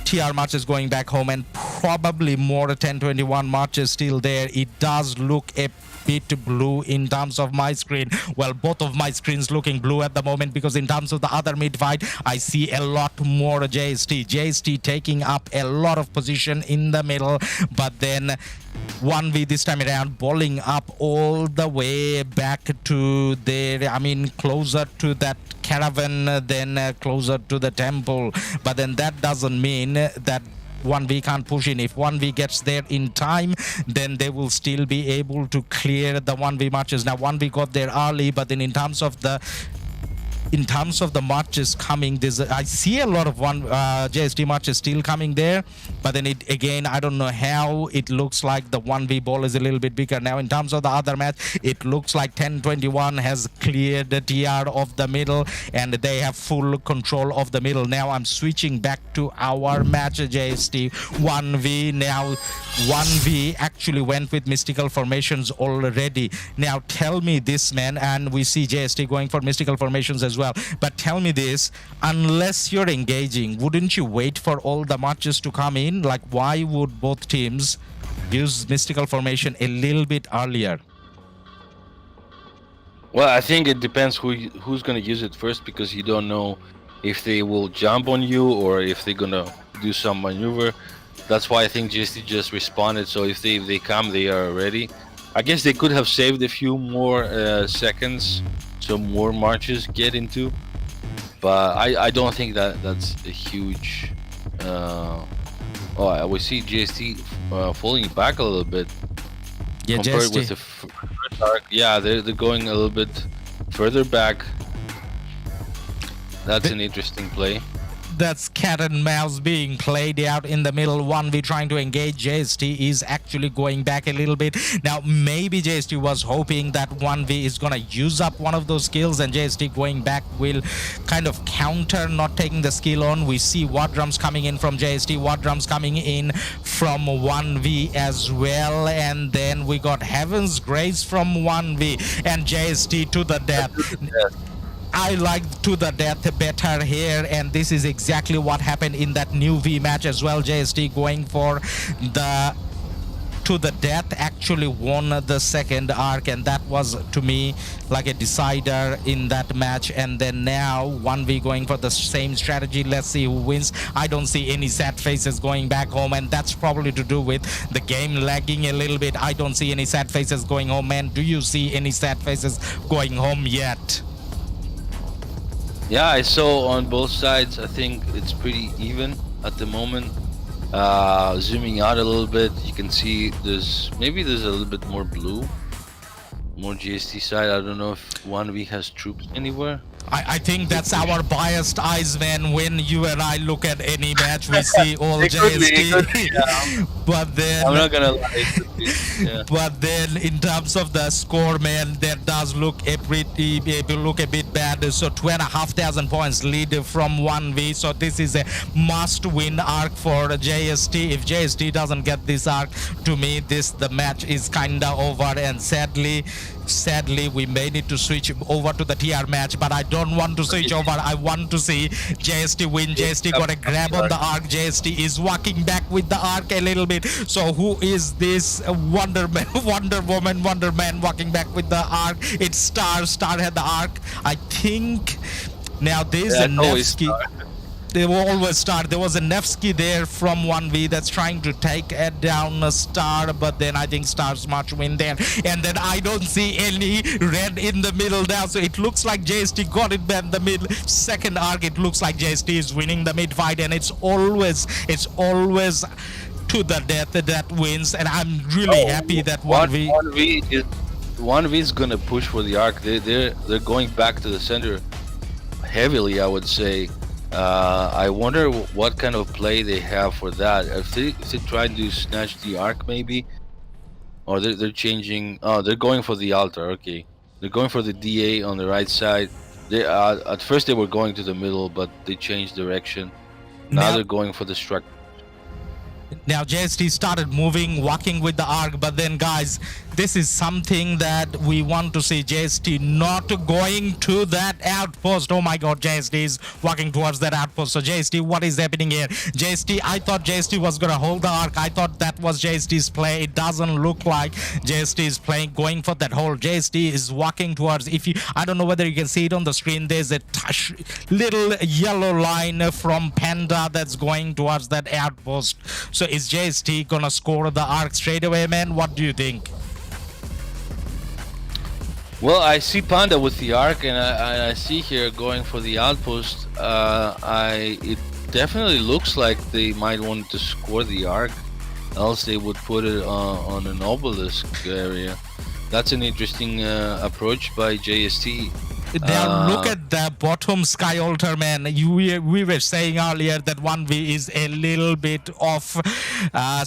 TR marches going back home, and probably more 10-21 marches still there. It does look a bit blue in terms of my screen. Well, both of my screens looking blue at the moment, because in terms of the other mid fight, I see a lot more JST taking up a lot of position in the middle, but then 1v this time around balling up all the way back to there, closer to that caravan, then closer to the temple. But then that doesn't mean that 1v can't push in. If 1v gets there in time, then they will still be able to clear the 1v matches. Now 1v got there early, but then in terms of the marches coming, I see a lot of JST marches still coming there, but then it again, I don't know how it looks like the 1v ball is a little bit bigger. Now in terms of the other match, it looks like 10-21 has cleared the TR of the middle, and they have full control of the middle. Now I'm switching back to our match, JST 1v. Now 1v actually went with mystical formations already. Now tell me this, man, and we see JST going for mystical formations as well. But tell me this, unless you're engaging, wouldn't you wait for all the marches to come in? Like, why would both teams use mystical formation a little bit earlier? Well, I think it depends who's going to use it first, because you don't know if they will jump on you or if they're going to do some maneuver. That's why I think JST just responded. So if they come, they are ready. I guess they could have saved a few more seconds so more marches get into, but I don't think that's a huge I would see JST falling back a little bit, yeah, compared JST with the first arc. Yeah, they're going a little bit further back. That's an interesting play. That's cat and mouse being played out in the middle. 1v trying to engage. JST is actually going back a little bit. Now, maybe JST was hoping that 1v is going to use up one of those skills, and JST going back will kind of counter not taking the skill on. We see war drums coming in from JST, war drums coming in from 1v as well, and then we got Heaven's Grace from 1v, and JST to the death. I like to the death better here, and this is exactly what happened in that new V match as well. JST going for the to the death actually won the second arc, and that was to me like a decider in that match. And then now 1v going for the same strategy. Let's see who wins. I don't see any sad faces going back home, and that's probably to do with the game lagging a little bit. I don't see any sad faces going home, man. Do you see any sad faces going home yet? Yeah, I saw on both sides. I think it's pretty even at the moment. Zooming out a little bit, you can see there's a little bit more blue, more GST side. I don't know if 1v has troops anywhere. I think that's our biased eyes, man. When you and I look at any match, we see all JST. Yeah. But then I'm not gonna lie. Yeah. But then in terms of the score, man, that does look a bit bad. So 2,500 points lead from 1v. So this is a must-win arc for JST. If JST doesn't get this arc, to me, the match is kinda over. And sadly, we may need to switch over to the TR match, but I don't want to switch over. I want to see JST win. JST got a grab on the arc. JST is walking back with the arc a little bit. So who is this Wonder Man walking back with the arc? It's Star. Star had the arc, I think. Now there's a Nevsky. They will always Star. There was a Nevsky there from 1v that's trying to take down a Star, but then I think Star's much win there. And then I don't see any red in the middle now, so it looks like JST got it in the middle. Second arc, it looks like JST is winning the mid fight, and it's always to the death that wins. And I'm really happy that 1v is gonna push for the arc. They're going back to the center heavily, I would say. I wonder what kind of play they have for that. If they try to snatch the arc, maybe, or they're changing. Oh, they're going for the altar. Okay, they're going for the DA on the right side. They at first they were going to the middle, but they changed direction. Now they're going for the structure. Now JST started moving, walking with the arc, but then guys, this is something that we want to see. JST not going to that outpost. Oh my god, JST is walking towards that outpost. So JST, what is happening here? JST, I thought JST was gonna hold the arc. I thought that was JST's play. It doesn't look like JST is going for that hold. JST is walking towards, I don't know whether you can see it on the screen, there's a little yellow line from Panda that's going towards that outpost. So is JST gonna score the arc straight away, man? What do you think? Well, I see Panda with the arc, and I see here going for the outpost. It definitely looks like they might want to score the arc, else they would put it on an obelisk area. That's an interesting approach by JST. Now look at the bottom sky altar, man. We were saying earlier that 1v is a little bit off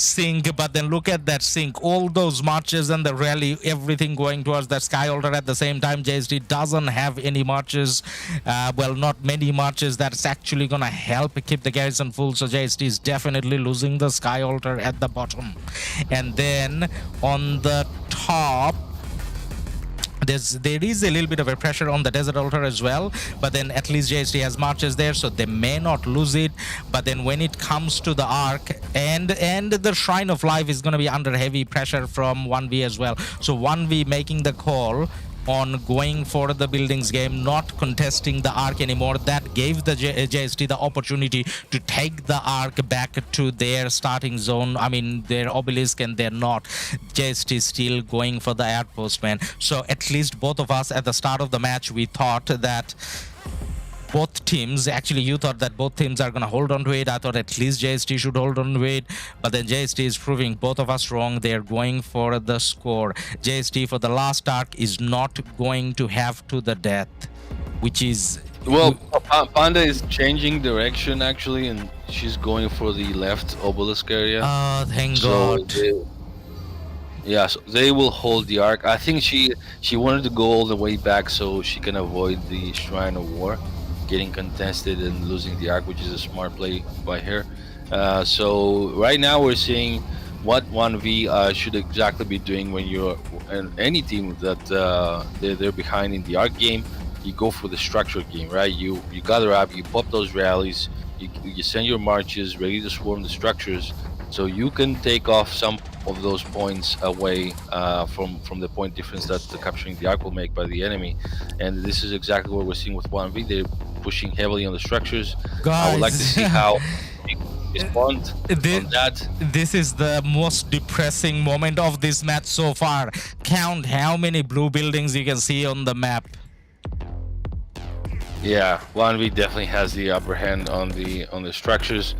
sync, but then look at that sync. All those marches and the rally, everything going towards that sky altar at the same time. JST doesn't have any marches, well, not many marches that's actually gonna help keep the garrison full. So JST is definitely losing the sky altar at the bottom. And then on the top, there is a little bit of a pressure on the desert altar as well, but then at least JST has marches there, so they may not lose it. But then when it comes to the arc and the Shrine of Life is going to be under heavy pressure from 1v as well. So 1v making the call on going for the buildings game, not contesting the arc anymore. That gave the JST the opportunity to take the arc back to their starting zone, I mean their obelisk, and they're not. JST is still going for the outpost, man. So at least both of us at the start of the match, we thought that both teams, actually you thought that both teams are going to hold on to it. I thought at least JST should hold on to it, but then JST is proving both of us wrong. They're going for the score. JST for the last arc is not going to have to the death, which is... Well, Panda is changing direction actually, and she's going for the left obelisk area. Oh, thank God. So they will hold the arc. I think she wanted to go all the way back so she can avoid the Shrine of War getting contested and losing the arc, which is a smart play by her. So right now we're seeing what 1v should exactly be doing when you're any team that they're behind in the arc game. you go for the structure game, right? You gather up, you pop those rallies, you send your marches ready to swarm the structures, so you can take off some of those points away from the point difference that the capturing the arc will make by the enemy. And this is exactly what we're seeing with 1V. They're pushing heavily on the structures. Guys. I would like to see how they respond on that. This is the most depressing moment of this match so far. Count how many blue buildings you can see on the map. Yeah, 1V definitely has the upper hand on the structures,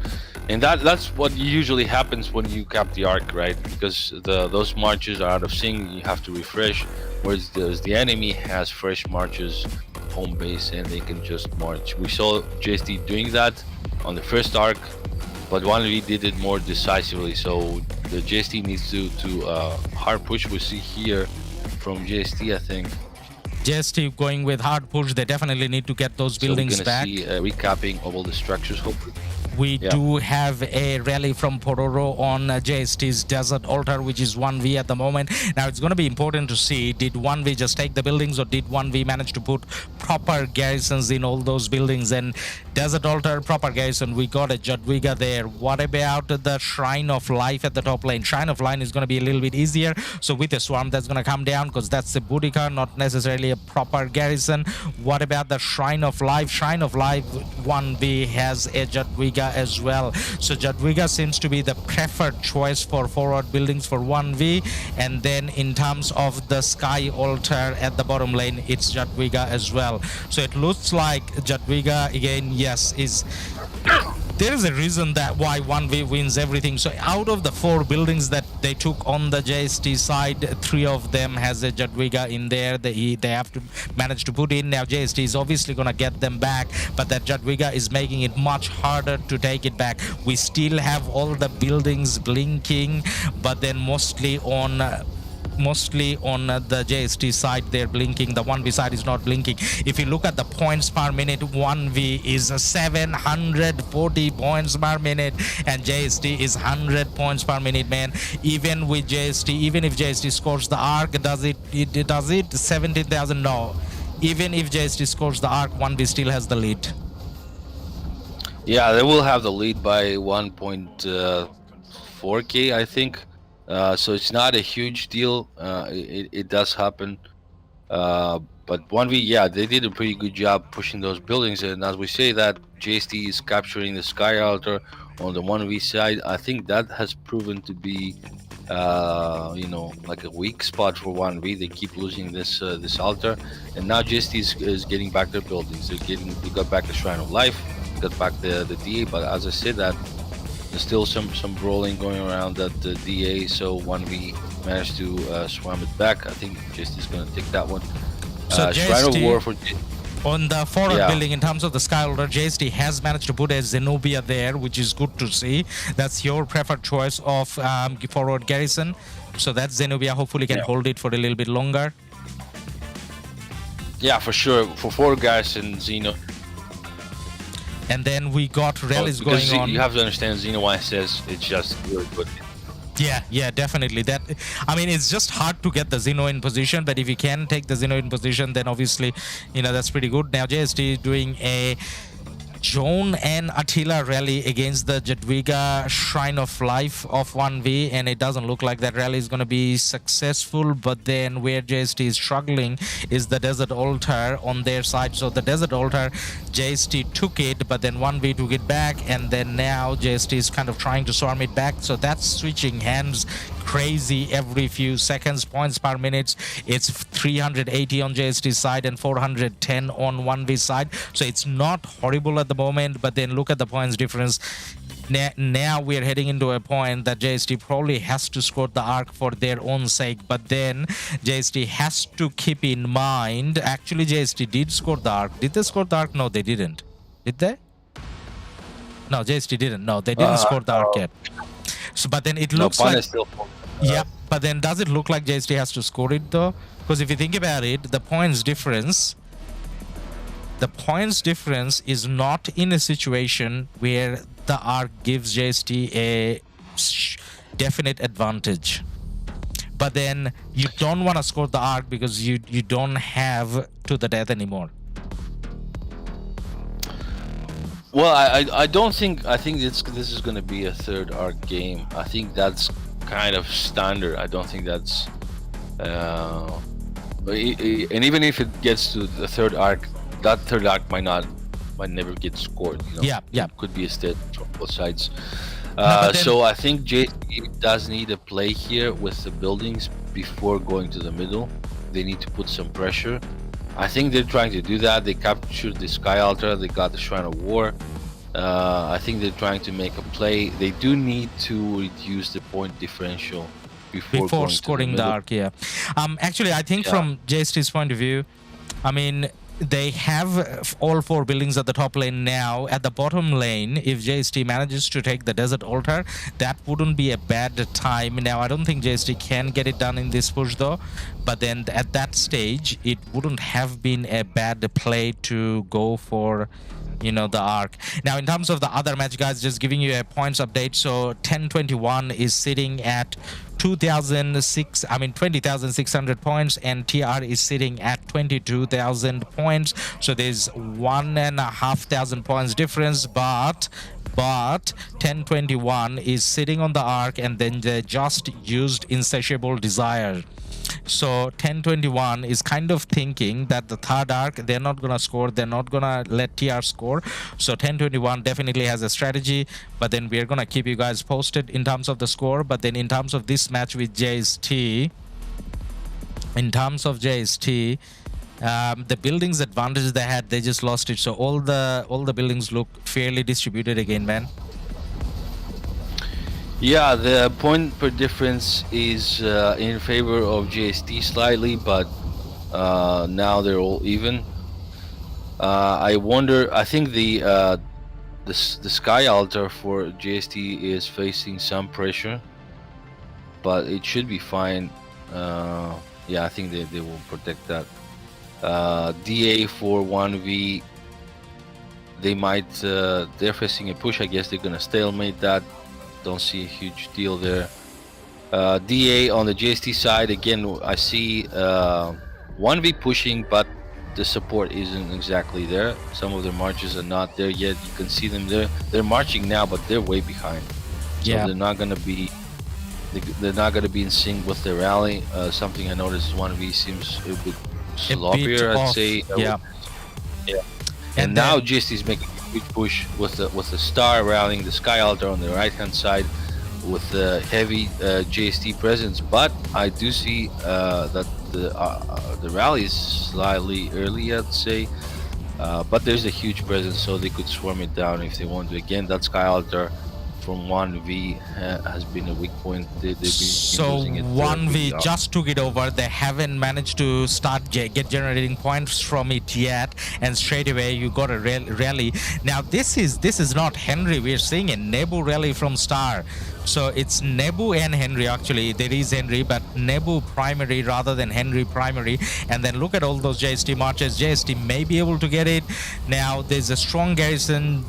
and that's what usually happens when you cap the arc, right? Because those marches are out of sync, you have to refresh, whereas the enemy has fresh marches home base and they can just march. We saw JST doing that on the first arc, but 1V did it more decisively, so the JST needs to hard push. We see here from JST, I think. JST going with hard push. They definitely need to get those buildings back. So we're gonna see a recapping of all the structures, hopefully. We do have a rally from Pororo on JST's Desert Altar, which is 1V at the moment. Now, it's going to be important to see, did 1V just take the buildings or did 1V manage to put proper garrisons in all those buildings? And Desert Altar, proper garrison, we got a Jadwiga there. What about the Shrine of Life at the top lane? Shrine of Life is going to be a little bit easier. So with the Swarm, that's going to come down because that's the Boudica, not necessarily a proper garrison. What about the Shrine of Life? Shrine of Life, 1V has a Jadwiga as well. So Jadwiga seems to be the preferred choice for forward buildings for 1V. And then in terms of the Sky Altar at the bottom lane, it's Jadwiga as well. So it looks like Jadwiga again, yes, is there is a reason that why 1V wins everything. So out of the 4 buildings that they took on the JST side, 3 of them has a Jadwiga in there. They have to manage to put in. Now JST is obviously going to get them back, but that Jadwiga is making it much harder to take it back. We still have all the buildings blinking, but then mostly on the JST side they're blinking. The 1V side is not blinking. If you look at the points per minute, 1V is 740 points per minute and JST is 100 points per minute, man. Even with JST, even if JST scores the arc, does it 17,000? No. Even if JST scores the arc, 1V still has the lead. Yeah, they will have the lead by 1.4k, I think. So it's not a huge deal. It does happen. But 1V, yeah, they did a pretty good job pushing those buildings. And as we say that JST is capturing the Sky Altar on the 1V side, I think that has proven to be, you know, like a weak spot for 1V. They keep losing this altar. And now JST is getting back their buildings. They got back the Shrine of Life, got back the DA. But as I said that, there's still some brawling going around at the DA, so 1V managed to swam it back. I think JST is going to take that one. So Shrine of War for on the forward building, in terms of the Sky Altar, JST has managed to put a Zenobia there, which is good to see. That's your preferred choice of forward garrison. So that Zenobia hopefully can hold it for a little bit longer. Yeah, for sure. For 4 garrison, Xeno. And then we got rallies going on. You have to understand, Xeno says it's just really good. Yeah, definitely. That, I mean, it's just hard to get the Xeno in position, but if you can take the Xeno in position, then obviously, you know, that's pretty good. Now JST is doing a Joan and Attila rally against the Jadwiga Shrine of Life of 1V, and it doesn't look like that rally is going to be successful. But then where JST is struggling is the Desert Altar on their side. So the Desert Altar, JST took it, but then 1V took it back, and then now JST is kind of trying to swarm it back. So that's switching hands crazy every few seconds. Points per minute, it's 380 on JST side and 410 on 1V side. So it's not horrible at the moment, but then look at the points difference. Now we're heading into a point that JST probably has to score the arc for their own sake, but then JST has to keep in mind, actually JST did score the arc. Did they score the arc? No, they didn't. Did they? No, JST didn't. No, they didn't score the arc yet. So, but then it looks like, yeah, but then does it look like JST has to score it though? Because if you think about it, the points difference is not in a situation where the arc gives JST a definite advantage. But then you don't want to score the arc because you don't have to the death anymore. Well, I don't think this is going to be a third arc game. I think that's kind of standard. I don't think that's and even if it gets to the third arc, that third arc might never get scored. You know? Yeah. It could be a state from both sides. Then, So I think JST does need a play here with the buildings before going to the middle. They need to put some pressure. I think they're trying to do that. They captured the Sky Altar. They got the Shrine of War. I think they're trying to make a play. They do need to reduce the point differential before scoring the arc. Yeah. Actually, I think from JST's point of view, I mean, they have all 4 buildings at the top lane now. At the bottom lane, if JST manages to take the Desert Altar, that wouldn't be a bad time. Now, I don't think JST can get it done in this push, though. But then at that stage, it wouldn't have been a bad play to go for, you know, the arc. Now, in terms of the other match, guys, just giving you a points update. So 1021 is sitting at 20,600 points, and TR is sitting at 22,000 points. So there's 1,500 points difference, but 1021 is sitting on the arc, and then they just used Insatiable Desire. So 1021 is kind of thinking that the third arc, they're not gonna score, they're not gonna let TR score. So 1021 definitely has a strategy, but then we're gonna keep you guys posted in terms of the score. But then in terms of this match with JST, the buildings advantage they had, they just lost it. So all the buildings look fairly distributed again, man. Yeah, the point per difference is in favor of JST slightly, but now they're all even. I wonder. I think the Sky Altar for JST is facing some pressure, but it should be fine. Yeah, I think they will protect that. DA for 1V, they might. They're facing a push. I guess they're gonna stalemate that. Don't see a huge deal there. DA on the JST side, again, I see 1V pushing, but the support isn't exactly there. Some of their marches are not there yet. You can see them there. They're marching now, but they're way behind. So they're not gonna be in sync with their rally. Something I noticed, 1V seems a bit sloppier, I'd say. Yeah. And now JST is making big push with the star rallying the Sky Altar on the right hand side with the heavy JST presence, but I do see that the rally is slightly early, I'd say, but there's a huge presence, so they could swarm it down if they want to. Again, that Sky Altar from 1V has been a weak point. They've been so losing it 1V just took it over. They haven't managed to get generating points from it yet, and straight away you got a rally. Now this is not Henry. We're seeing a Nebu rally from Star. So it's Nebu and Henry. Actually, there is Henry, but Nebu primary rather than Henry primary. And then look at all those JST marches. JST may be able to get it. Now there's a strong garrison.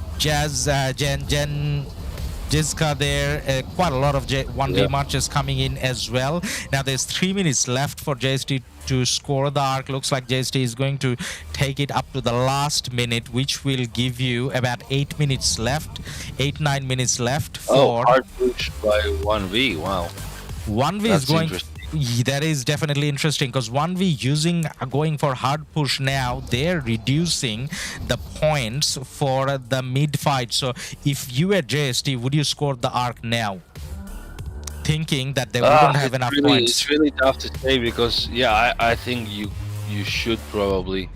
Jizka there, quite a lot of 1V marches coming in as well. Now there's 3 minutes left for JST to score the arc. Looks like JST is going to take it up to the last minute, which will give you about 8 minutes left, 9 minutes left for hard push by 1V. Wow, 1V is going. That is definitely interesting, because 1V going for hard push now, they're reducing the points for the mid fight. So if you were JST, would you score the arc now, thinking that they wouldn't have enough points? It's really tough to say, because I think you should probably,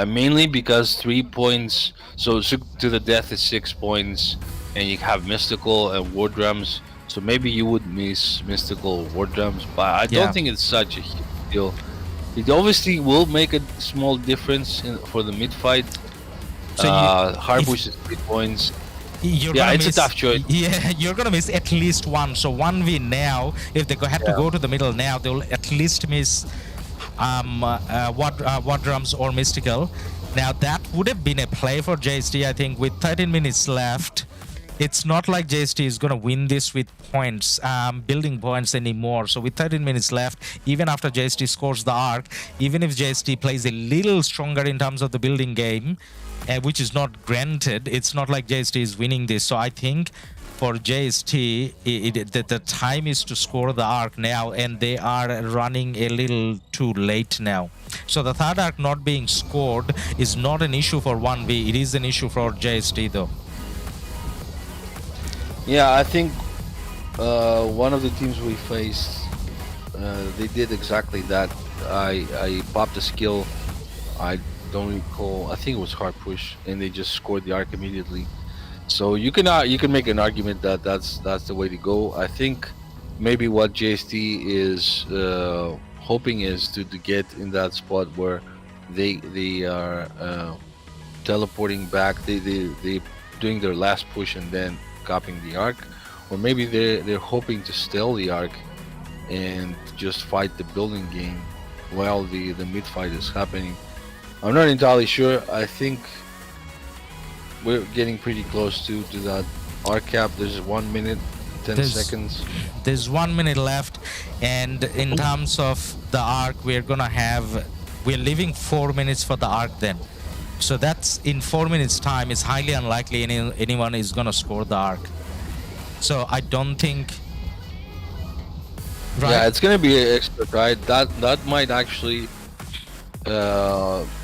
mainly because 3 points, so to the death is 6 points, and you have mystical and war drums. So maybe you would miss mystical war drums, but I don't think it's such a huge deal. It obviously will make a small difference for the mid fight. So hard push is 3 points. It's a tough choice. Yeah, you're gonna miss at least one. So 1V now, if they had to go to the middle now, they'll at least miss war drums or mystical. Now that would have been a play for JST, I think, with 13 minutes left. It's not like JST is going to win this with points, building points anymore. So with 13 minutes left, even after JST scores the arc, even if JST plays a little stronger in terms of the building game, which is not granted. It's not like JST is winning this. So I think for JST, the time is to score the arc now, and they are running a little too late now. So the third arc not being scored is not an issue for 1V. It is an issue for JST though. Yeah, I think one of the teams we faced, they did exactly that. I popped a skill. I don't recall. I think it was hard push, and they just scored the arc immediately. So you can make an argument that that's the way to go. I think maybe what JST is hoping is to get in that spot where they are teleporting back. They doing their last push and then copying the arc, or maybe they're hoping to steal the arc and just fight the building game while the mid fight is happening. I'm not entirely sure. I think we're getting pretty close to that arc cap. There's 1 minute 10 seconds. There's 1 minute left, and in terms of the arc, we're leaving 4 minutes for the arc then. So that's in 4 minutes time. It's highly unlikely anyone is gonna score the arc. So I don't think. Right? Yeah, it's gonna be extra tight. That might actually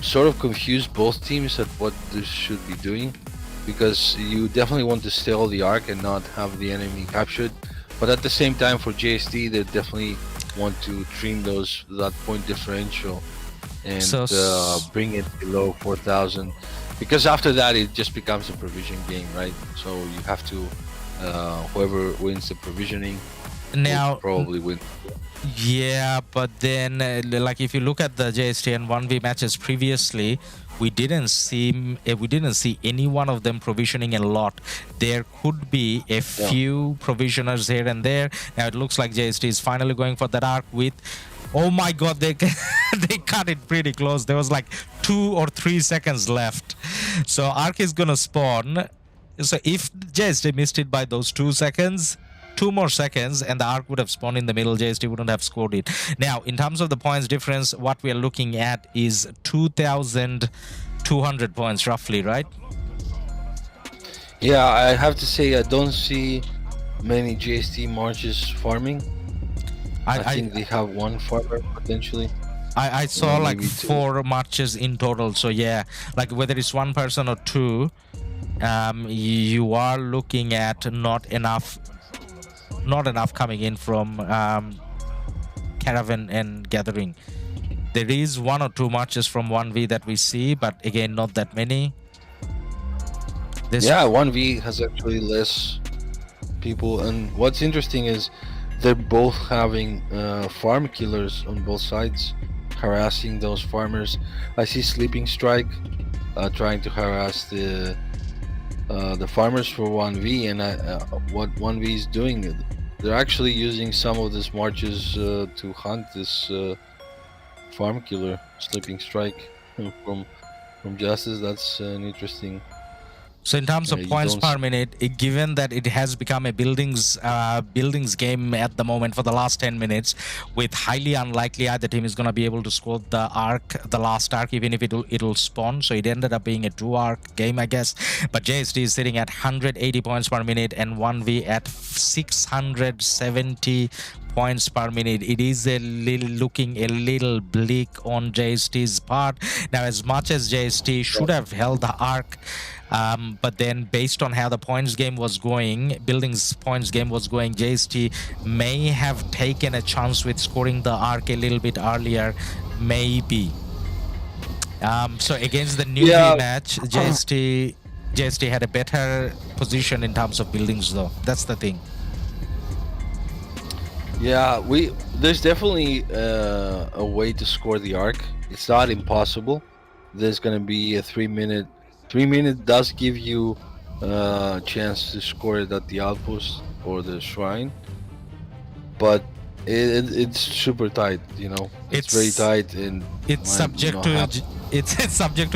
sort of confuse both teams at what this should be doing, because you definitely want to steal the arc and not have the enemy captured, but at the same time for JST they definitely want to trim that point differential and bring it below 4,000, because after that it just becomes a provision game, right? So you have to whoever wins the provisioning now will probably win. Yeah, but then like if you look at the JST and 1V matches previously, we didn't see any one of them provisioning a lot. There could be a few provisioners here and there. Now it looks like JST is finally going for that arc with, oh my god, they they cut it pretty close. There was like 2 or 3 seconds left. So arc is gonna spawn. So if JST missed it by those 2 seconds, 2 more seconds, and the arc would have spawned in the middle. JST wouldn't have scored it. Now, in terms of the points difference, what we are looking at is 2,200 points, roughly, right? Yeah, I have to say I don't see many JST marches farming. I think they have one farmer potentially. I saw like 4 marches in total. So yeah, like whether it's 1 person or 2, you are looking at not enough coming in from caravan and gathering. There is 1 or 2 marches from 1V that we see, but again, not that many. Yeah, 1V has actually less people, and what's interesting is they're both having farm killers on both sides, harassing those farmers. I see Sleeping Strike trying to harass the farmers for 1V, and what 1V is doing, they're actually using some of these marches to hunt this farm killer, Sleeping Strike from Justice. That's an interesting. So in terms of points per minute, given that it has become a buildings game at the moment for the last 10 minutes, with highly unlikely either team is going to be able to score the last arc, even if it'll spawn. So it ended up being a 2 arc game, I guess. But JST is sitting at 180 points per minute and 1V at 670 points per minute. It is looking a little bleak on JST's part. Now, as much as JST should have held the arc, but then based on how the points game was going, buildings points game was going, JST may have taken a chance with scoring the arc a little bit earlier, maybe. So against the newbie match, JST had a better position in terms of buildings though. That's the thing. Yeah, there's definitely a way to score the arc. It's not impossible. There's gonna be a 3 minute. 3 minutes does give you a chance to score it at the outpost or the shrine, but it's super tight. You know, it's very tight, and it's subject to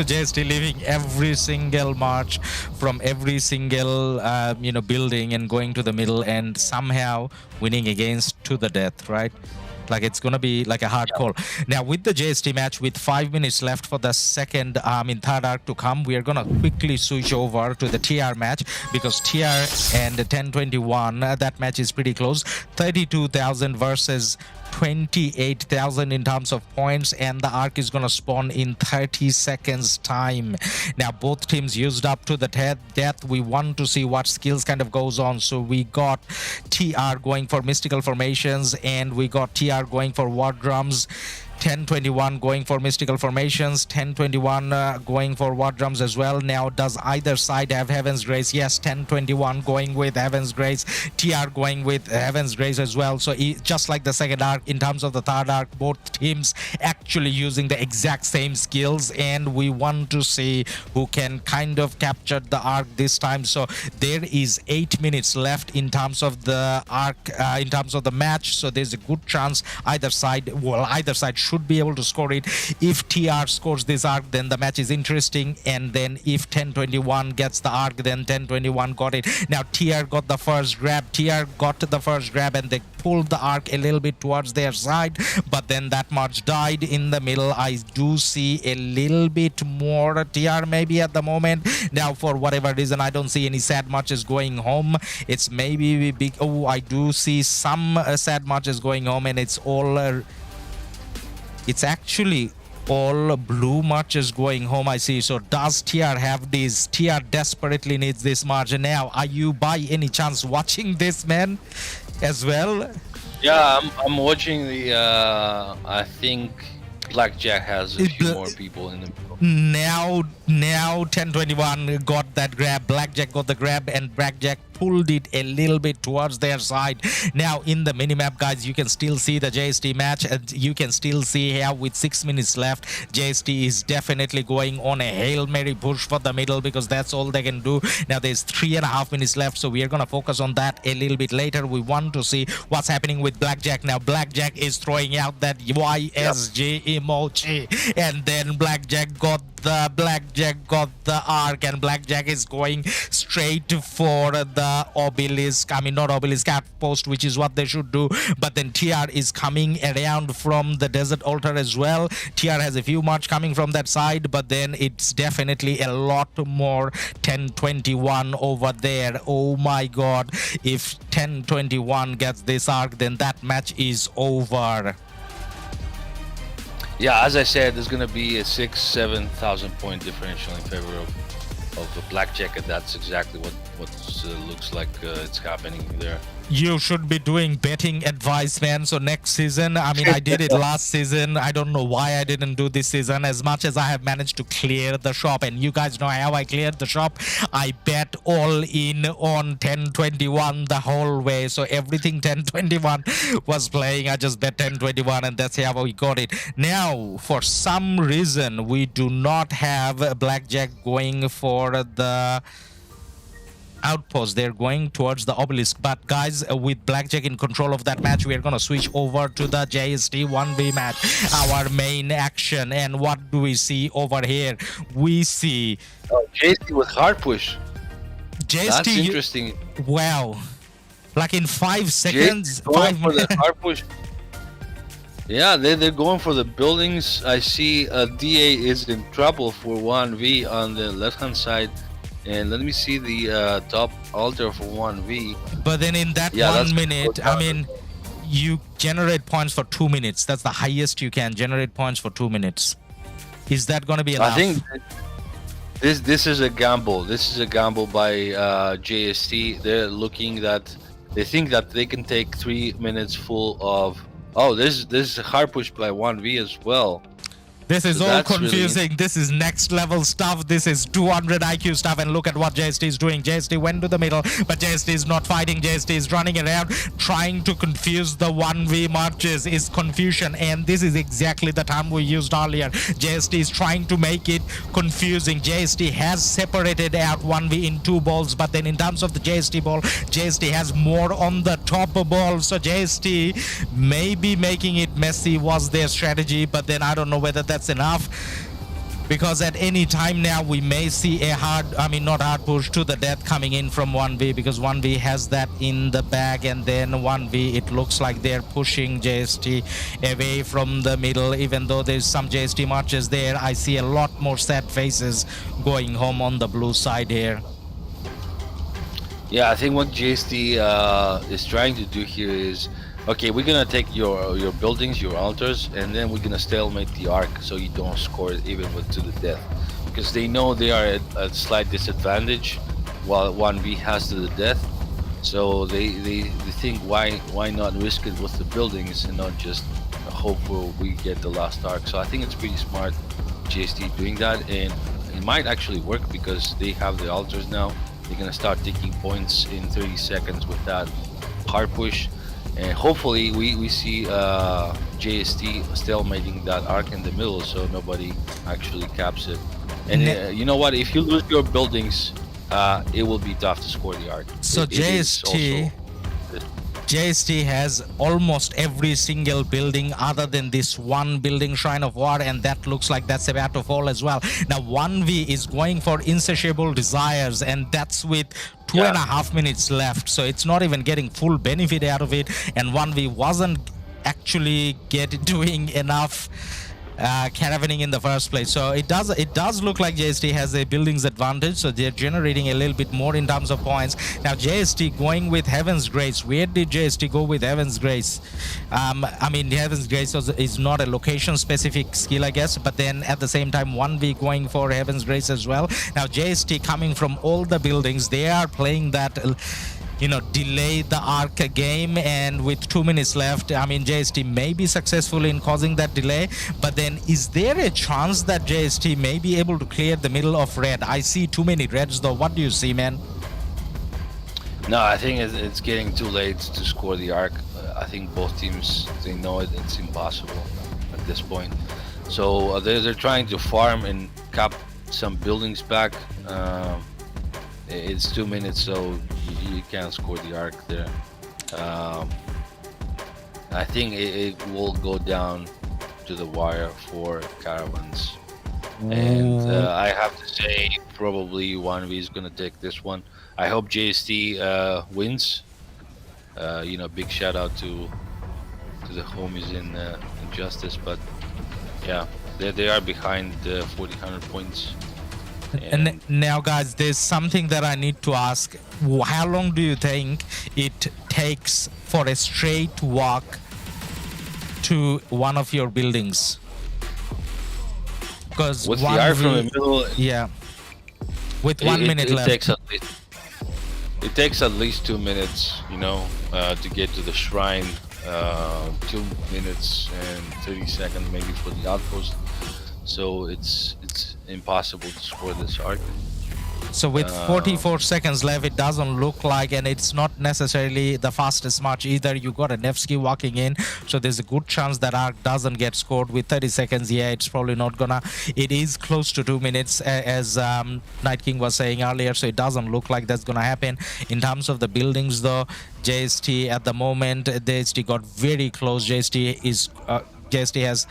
JST leaving every single march from every single building and going to the middle and somehow winning against to the death, right? Like it's gonna be like a hard call. Now with the JST match, with 5 minutes left for the third arc to come, we are gonna quickly switch over to the TR match, because TR and 1021, that match is pretty close. 32,000 versus 28,000 in terms of points, and the arc is gonna spawn in 30 seconds time. Now both teams used up to the death. We want to see what skills kind of goes on. So we got TR going for mystical formations, and we got TR going for war drums. 1021 going for mystical formations, 1021 going for war drums as well. Now does either side have Heaven's Grace? Yes, 1021 going with Heaven's Grace, TR going with Heaven's Grace as well. So just like the second arc, in terms of the third arc, both teams actually using the exact same skills, and we want to see who can kind of capture the arc this time. So there is 8 minutes left in terms of the arc, in terms of the match. So there's a good chance either side should be able to score it. If TR scores this arc, then the match is interesting, and then if 1021 gets the arc, then 1021 got it. Now TR got the first grab, and they pulled the arc a little bit towards their side, but then that much died in the middle. I do see a little bit more TR maybe at the moment. Now for whatever reason, I don't see any sad matches going home. It's maybe big. Oh, I do see some sad matches going home, and it's all it's actually all blue matches going home, I see. So does TR have this? TR desperately needs this margin. Now, are you by any chance watching this, man, as well? Yeah, I'm watching the I think Blackjack has a few more people in the middle. Now 1021 got that grab, Blackjack got the grab, and Blackjack pulled it a little bit towards their side. Now in the minimap, guys, you can still see the JST match, and you can still see here with 6 minutes left, JST is definitely going on a Hail Mary push for the middle, because that's all they can do. Now there's 3.5 minutes left, so we are gonna focus on that a little bit later. We want to see what's happening with Blackjack. Now Blackjack is throwing out that YSG emoji, and then Blackjack got the arc, and Blackjack is going straight for the obelisk. I mean, not obelisk, outpost, which is what they should do. But then TR is coming around from the desert altar as well. TR has a few march coming from that side, but then it's definitely a lot more 1021 over there. Oh my god, if 1021 gets this arc, then that match is over. Yeah, as I said, there's gonna be a 7,000 point differential in favor of the Blackjack, and that's exactly what looks like it's happening there. You should be doing betting advice, man. So next season, I mean, I did it last season. I don't know why I didn't do this season. As much as I have managed to clear the shop, and you guys know how I cleared the shop, I bet all in on 1021 the whole way. So everything 1021 was playing, I just bet 1021, and that's how we got it. Now, for some reason, we do not have Blackjack going for the outpost. They're going towards the obelisk, but guys, with Blackjack in control of that match, we are gonna switch over to the JST 1v match, our main action. And what do we see over here? We see JST with hard push. JST, that's interesting. Wow, like in 5 seconds, for the hard push. Yeah, they're going for the buildings. I see DA is in trouble for 1v on the left hand side. And let me see the top altar for 1v. But then in that 1 minute, I mean, you generate points for 2 minutes. That's the highest you can generate points for 2 minutes. Is that going to be enough? I think this is a gamble. This is a gamble by JST. They're looking that they think that they can take 3 minutes full of. Oh, this is a hard push by 1v as well. This is all confusing. Really, this is next level stuff. This is 200 IQ stuff, and look at what JST is doing. JST went to the middle, but JST is not fighting. JST is running around trying to confuse the 1v marches. Is confusion, and this is exactly the term we used earlier. JST is trying to make it confusing. JST has separated out 1v in 2 balls, but then in terms of the JST ball, JST has more on the top ball. So JST maybe making it messy was their strategy, but then I don't know whether that's enough. because at any time now we may see a not hard push to the death coming in from 1V, because 1V has that in the bag, and then 1V, it looks like they're pushing JST away from the middle. Even though there's some JST marches there, I see a lot more sad faces going home on the blue side here. Yeah, I think what JST is trying to do here is, okay, we're gonna take your buildings, your altars, and then we're gonna stalemate the arc so you don't score it even with to the death, because they know they are at a slight disadvantage while 1V has to the death. So they think, why not risk it with the buildings and not just hope we get the last arc. So I think it's pretty smart JST doing that, and it might actually work because they have the altars now. They're gonna start taking points in 30 seconds with that hard push. And hopefully we see JST stalemating that arc in the middle so nobody actually caps it. And you know what? If you lose your buildings, it will be tough to score the arc. So JST has almost every single building other than this one building, Shrine of War, and that looks like that's about to fall as well. Now 1V is going for Insatiable Desires, and that's with 2.5 minutes left, so it's not even getting full benefit out of it, and 1V wasn't actually doing enough caravaning in the first place. So it does look like JST has a buildings advantage, so they're generating a little bit more in terms of points. Now JST going with Heaven's Grace. Where did JST go with Heaven's Grace? I mean, Heaven's Grace is not a location specific skill, I guess, but then at the same time 1V going for Heaven's Grace as well. Now JST coming from all the buildings, they are playing that delay the arc game, and with 2 minutes left, I mean, JST may be successful in causing that delay, but then is there a chance that JST may be able to clear the middle of red? I see too many reds though. What do you see, man? No, I think it's getting too late to score the arc. I think both teams, they know it's impossible at this point. So they're trying to farm and cap some buildings back. It's 2 minutes, so you can't score the arc there. I think it will go down to the wire for caravans. And I have to say, probably 1V is going to take this one. I hope JST wins. Big shout out to the homies in Justice, but yeah, they are behind 1,400 points. And now guys, there's something that I need to ask. How long do you think it takes for a straight walk to one of your buildings? Because with the arc from the middle, yeah, with 1 minute left, it takes at least 2 minutes, to get to the shrine. 2 minutes and 30 seconds maybe for the outpost. So it's impossible to score this arc. So with 44 seconds left, it doesn't look like, and it's not necessarily the fastest march either. You got a Nevsky walking in, so there's a good chance that arc doesn't get scored with 30 seconds. Yeah, it's probably not gonna. It is close to 2 minutes, as Night King was saying earlier, so it doesn't look like that's gonna happen. In terms of the buildings though, JST at the moment, JST got very close. JST has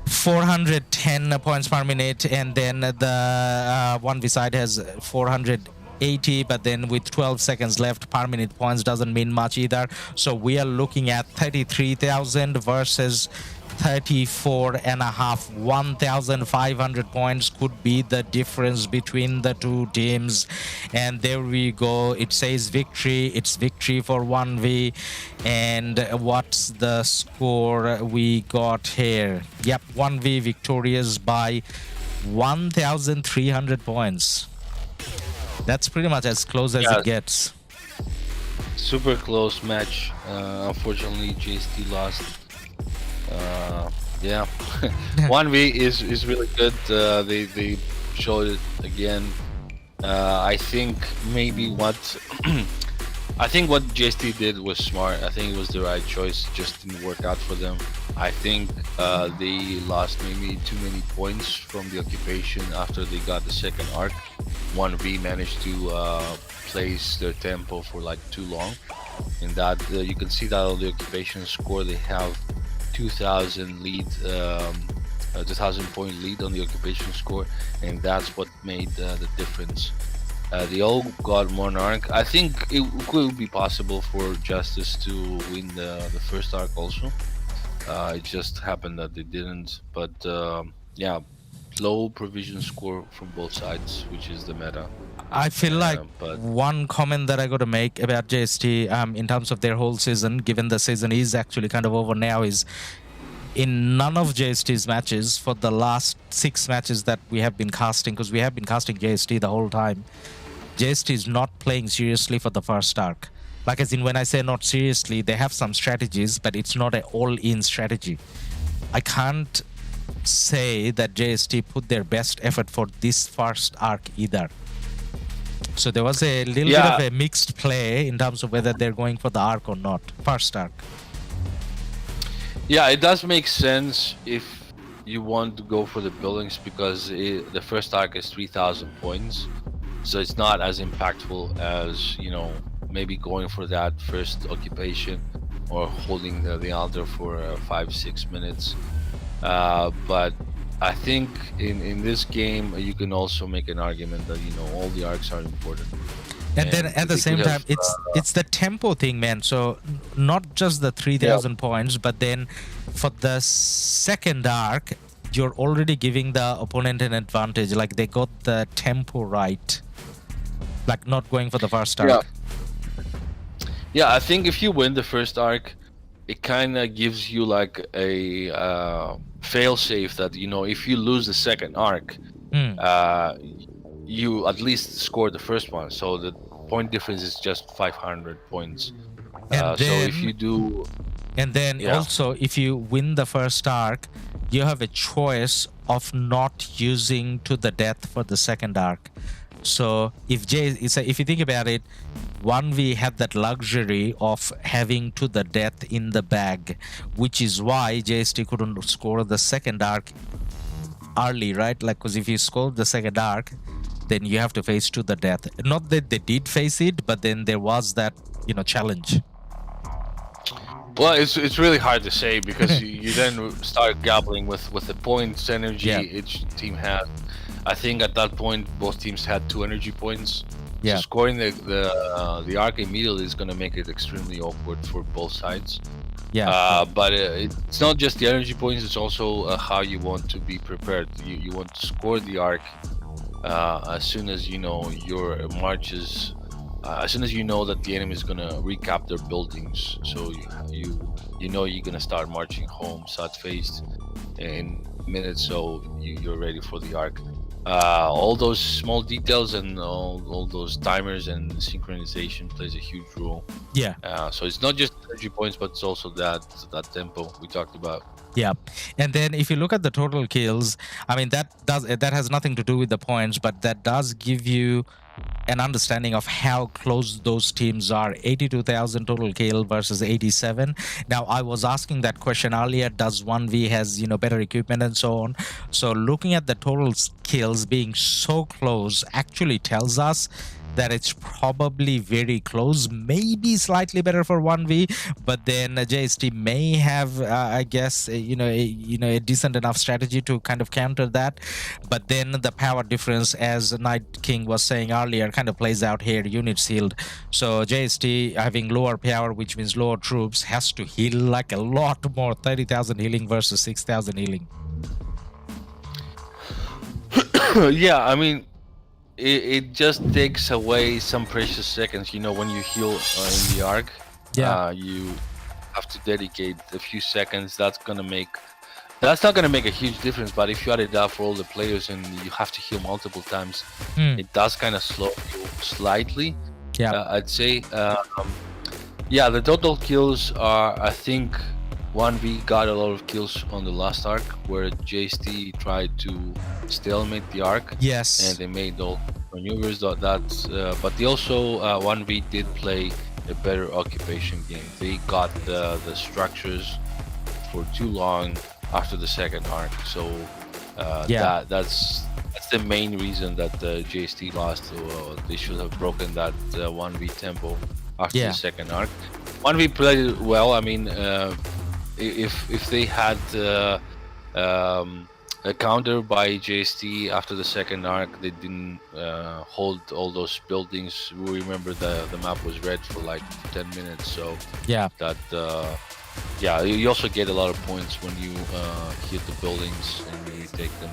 410 points per minute, and then the 1V side has 480, but then with 12 seconds left, per minute points doesn't mean much either. So we are looking at 33,000 versus 34.5. 1,500 points could be the difference between the two teams. And there we go, it says victory. It's victory for 1V. And what's the score we got here? Yep, 1V victorious by 1,300 points. That's pretty much as close as it gets. Super close match. Unfortunately, JST lost. Yeah, 1V is really good. They showed it again. I think maybe what JST did was smart. I think it was the right choice. Just didn't work out for them. I think they lost maybe too many points from the occupation after they got the second arc. 1V managed to place their tempo for like too long, and that you can see that on the occupation score they have 2,000 lead a 2,000-point lead on the occupation score, and that's what made the difference. The old God Monarch, I think it could be possible for Justice to win the first arc also. It just happened that they didn't. But yeah, low provision score from both sides, which is the meta. I feel like but one comment that I got to make about JST in terms of their whole season, given the season is actually kind of over now, is in none of JST's matches for the last 6 matches that we have been casting, because we have been casting JST the whole time, JST is not playing seriously for the first arc. Like, as in, when I say not seriously, they have some strategies, but it's not an all-in strategy. I can't say that JST put their best effort for this first arc either. So there was a little bit of a mixed play in terms of whether they're going for the arc or not. First arc. Yeah, it does make sense if you want to go for the buildings, because the first arc is 3,000 points. So it's not as impactful as, you know, maybe going for that first occupation or holding the altar for 5-6 minutes. But I think in this game you can also make an argument that, you know, all the arcs are important. And then at the same time, it's the tempo thing, man. So not just the 3,000 points, but then for the second arc, you're already giving the opponent an advantage. Like, they got the tempo right. Like, not going for the first arc. Yeah, I think if you win the first arc, it kind of gives you like a fail-safe that, you know, if you lose the second arc, you at least score the first one. So the point difference is just 500 points. And so then, if you do... And then also, if you win the first arc, you have a choice of not using to the death for the second arc. So if you think about it, 1V had that luxury of having to the death in the bag, which is why JST couldn't score the second arc early, right? Like, because if you score the second arc, then you have to face to the death. Not that they did face it, but then there was that, you know, challenge. Well, it's really hard to say, because you then start gambling with the points energy each team has. I think at that point both teams had 2 energy points. So scoring the arc immediately is going to make it extremely awkward for both sides. But it's not just the energy points, it's also how you want to be prepared. You want to score the arc as soon as you know your marches, as soon as you know that the enemy is going to recap their buildings. So you know you're going to start marching home south faced in minutes, so you're ready for the arc. All those small details and all those timers and synchronization plays a huge role. So it's not just energy points, but it's also that tempo we talked about. And then if you look at the total kills, I mean, that has nothing to do with the points, but that does give you an understanding of how close those teams are. 82,000 total kill versus 87. Now, I was asking that question earlier, does 1V has, you know, better equipment and so on? So looking at the total kills being so close actually tells us that it's probably very close, maybe slightly better for 1V, but then JST may have, I guess, a decent enough strategy to kind of counter that. But then the power difference, as Night King was saying earlier, kind of plays out here. Units healed, so JST having lower power, which means lower troops, has to heal like a lot more. 30,000 healing versus 6,000 healing. Yeah, I mean, it just takes away some precious seconds, you know, when you heal in the arc. You have to dedicate a few seconds. That's not gonna make a huge difference, but if you add it up for all the players and you have to heal multiple times, it does kind of slow you slightly. I'd say. The total kills are, I think 1V got a lot of kills on the last arc, where JST tried to stalemate the arc. And they made all maneuvers. But they also 1V did play a better occupation game. They got the structures for too long after the second arc. So that's the main reason that JST lost. They should have broken that 1V tempo after the second arc. 1V played it well. I mean, if they had counter by JST after the second arc. They didn't hold all those buildings. We remember the map was red for like 10 minutes, so Yeah. that yeah, you also get a lot of points when you hit the buildings and you take them.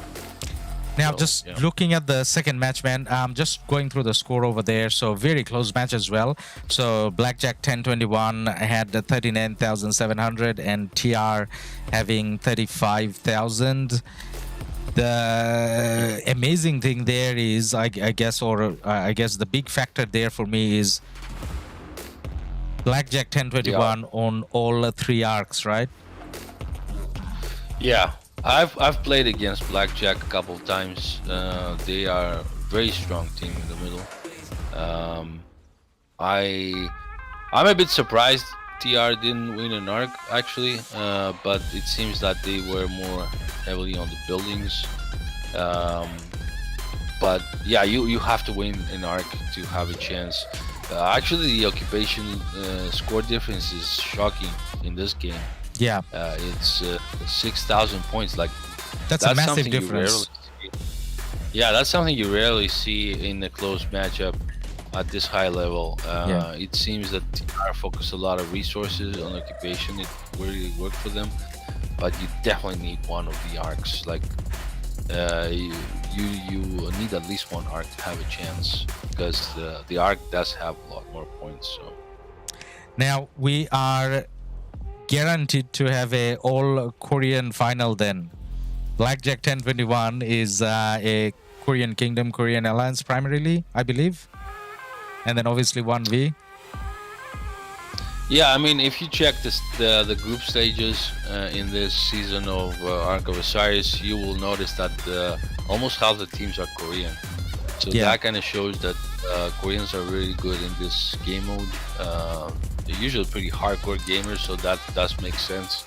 Now, So, just yeah. looking at the second match, man, just going through the score over there. So, very close match as well. So, Blackjack 1021 had 39,700 and TR having 35,000. The amazing thing there is, I guess, or I guess the big factor there for me is Blackjack 1021 on all three arcs, right? Yeah, I've played against Blackjack a couple of times. They are a very strong team in the middle. I'm a bit surprised TR didn't win an arc actually, but it seems that they were more heavily on the buildings. But yeah, you have to win an arc to have a chance. Actually, the occupation score difference is shocking in this game. Yeah, It's 6,000 points. Like that's a massive something you rarely difference. see. Yeah, that's something you rarely see in a close matchup at this high level. Yeah. It seems that TR focus a lot of resources on occupation. It really worked for them, but you definitely need one of the arcs. Like you need at least one arc to have a chance, because the arc does have a lot more points. So Now we are guaranteed to have a all Korean final then. Blackjack 1021 is a Korean Kingdom, Korean Alliance primarily, I believe. And then obviously 1V. yeah, I mean, if you check the group stages in this season of Ark of Osiris, you will notice that almost half the teams are Korean. So Yeah. that kind of shows that Koreans are really good in this game mode. They're usually pretty hardcore gamers, so that does make sense.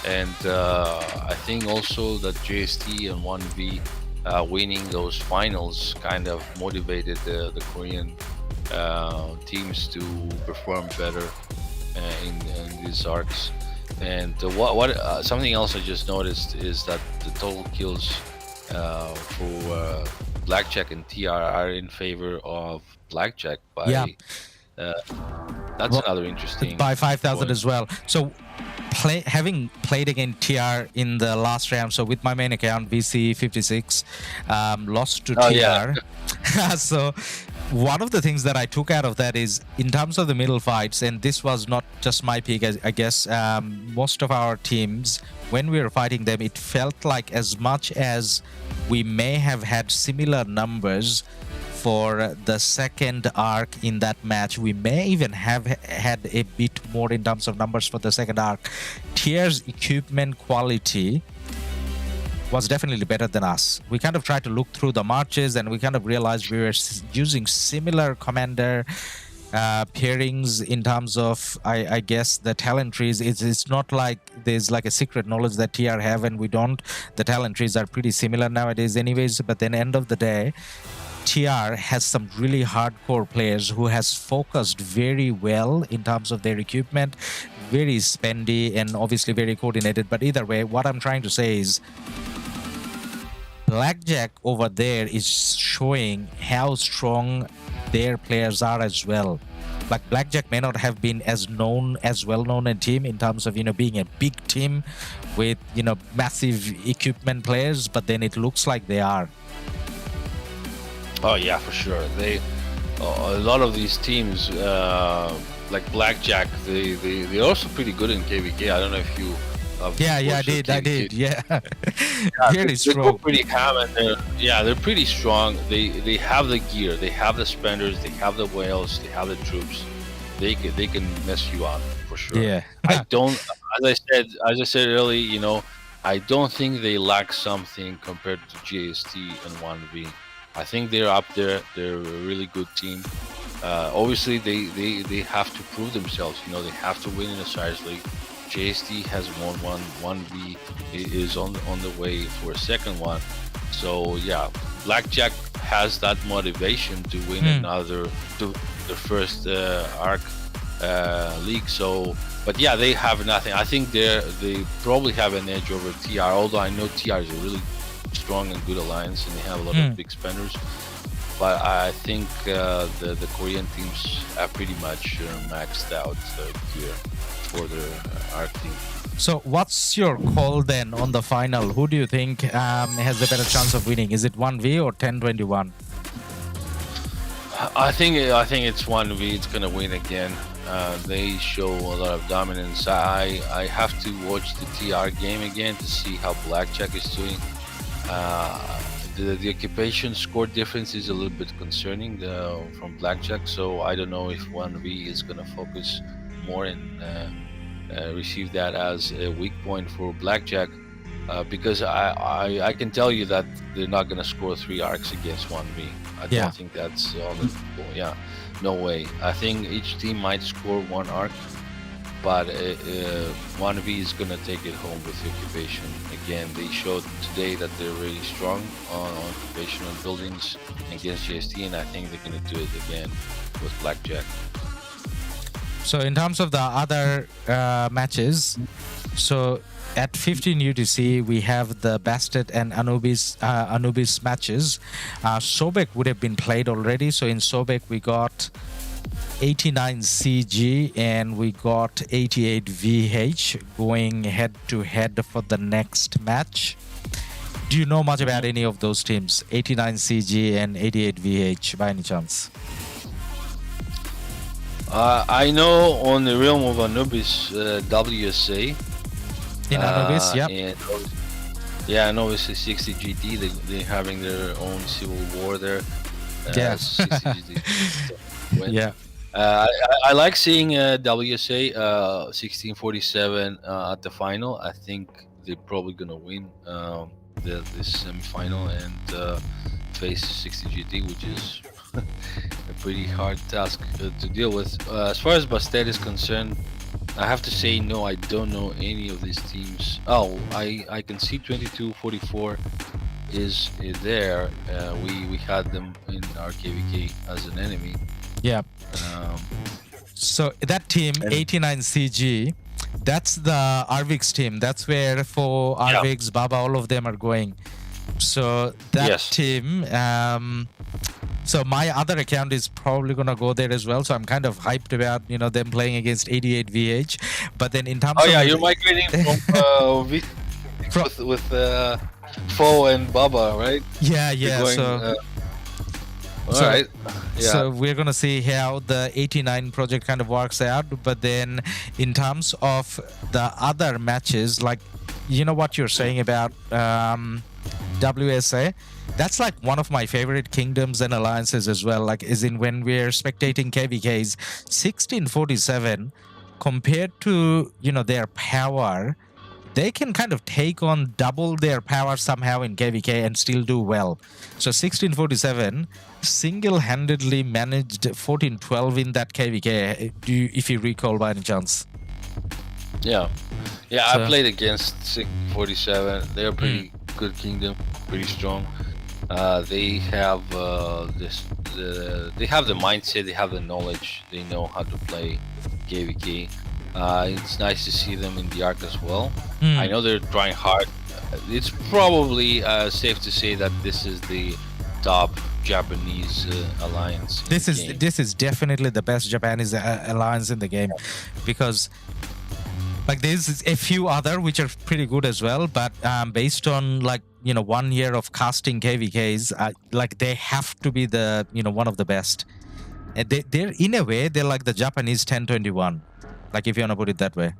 And I think also that JST and 1V winning those finals kind of motivated the Korean teams to perform better in these arcs. And what something else I just noticed is that the total kills for Blackjack and TR are in favor of Blackjack by Yeah. that's Well, another interesting By 5,000 point. as well. So having played against TR in the last round, so with my main account VC56, lost to Oh, TR. yeah. So one of the things that I took out of that is in terms of the middle fights, and this was not just my pick, I guess most of our teams, when we were fighting them, it felt like as much as we may have had similar numbers for the second arc in that match, we may even have had a bit more in terms of numbers for the second arc. TR's equipment quality was definitely better than us. We kind of tried to look through the marches and we kind of realized we were using similar commander pairings in terms of, I guess, the talent trees. It's not like there's like a secret knowledge that TR have and we don't. The talent trees are pretty similar nowadays anyways, but then end of the day, TR has some really hardcore players who has focused very well in terms of their equipment, very spendy and obviously very coordinated. But either way, what I'm trying to say is Blackjack over there is showing how strong their players are as well. Like Blackjack may not have been as well known a team in terms of, being a big team with, massive equipment players, but then it looks like they are. Oh yeah, for sure. They a lot of these teams like Blackjack, they're also pretty good in KVK. I don't know if you Yeah, I watched the did. KVK. Yeah. Yeah, Very they go strong. pretty ham, and they're pretty strong. They have the gear, they have the spenders, they have the whales, they have the troops. They can mess you up for sure. Yeah. I don't, as I said earlier, I don't think they lack something compared to JST and 1V. I think they're up there. They're a really good team. Obviously, they have to prove themselves. They have to win in the Osiris League. JST has won one. 1V is on the way for a second one. So yeah, Blackjack has that motivation to win the first arc league. So, but yeah, they have nothing. I think they probably have an edge over TR. Although I know TR is a really strong and good alliance, and they have a lot of big spenders. But I think the Korean teams are pretty much maxed out here for the Ark team. So what's your call then on the final? Who do you think has a better chance of winning? Is it 1v or 1021? I think it's 1v. It's gonna win again. They show a lot of dominance. I have to watch the TR game again to see how Blackjack is doing. The occupation score difference is a little bit concerning from Blackjack, so I don't know if 1v is gonna focus more and receive that as a weak point for Blackjack, because I can tell you that they're not gonna score 3 arcs against 1v. I don't think that's no way. I think each team might score 1 arc, but 1v is gonna take it home with the occupation. Again, they showed today that they're really strong on occupation and buildings against JST, and I think they're gonna do it again with Blackjack. So in terms of the other matches, so at 15 UTC we have the Bastet and Anubis matches. Sobek would have been played already. So in Sobek we got 89 CG and we got 88 VH going head to head for the next match. Do you know much about any of those teams, 89 CG and 88 VH, by any chance? I know on the realm of Anubis, WSA. In Anubis, yeah. Yeah, Anubis 60 GT. They're having their own civil war there. 60 GT. Yeah. I like seeing WSA 1647 at the final. I think they're probably gonna win this semi-final and face 60 GT, which is a pretty hard task to deal with. As far as Bastet is concerned, I have to say no, I don't know any of these teams. Oh, I can see 2244 is there. We had them in our KVK as an enemy. Yeah. So that team, 89 CG, that's the Arvix team. That's where for Arvix, Baba, all of them are going. So that team, so my other account is probably gonna go there as well. So I'm kind of hyped about them playing against 88 VH. But then in terms of you're migrating from with Fo and Baba, right? Yeah. Going, So we're gonna see how the 89 project kind of works out. But then in terms of the other matches, like what you're saying about WSA, that's like one of my favorite kingdoms and alliances as well. Like, as in when we're spectating KVKs, 1647 compared to their power, they can kind of take on double their power somehow in KVK and still do well. So 1647 single-handedly managed 1412 in that KVK, if you recall by any chance. Yeah, I played against 647. They're pretty good kingdom, pretty strong. They have they have the mindset, they have the knowledge, they know how to play KVK. It's nice to see them in the Ark as well. I know they're trying hard. It's probably safe to say that this is the top Japanese alliance. This is definitely the best Japanese alliance in the game, because like there's a few other which are pretty good as well, but based on 1 year of casting KVKs, like they have to be the one of the best. And they're in a way they're like the Japanese 1021, like if you want to put it that way.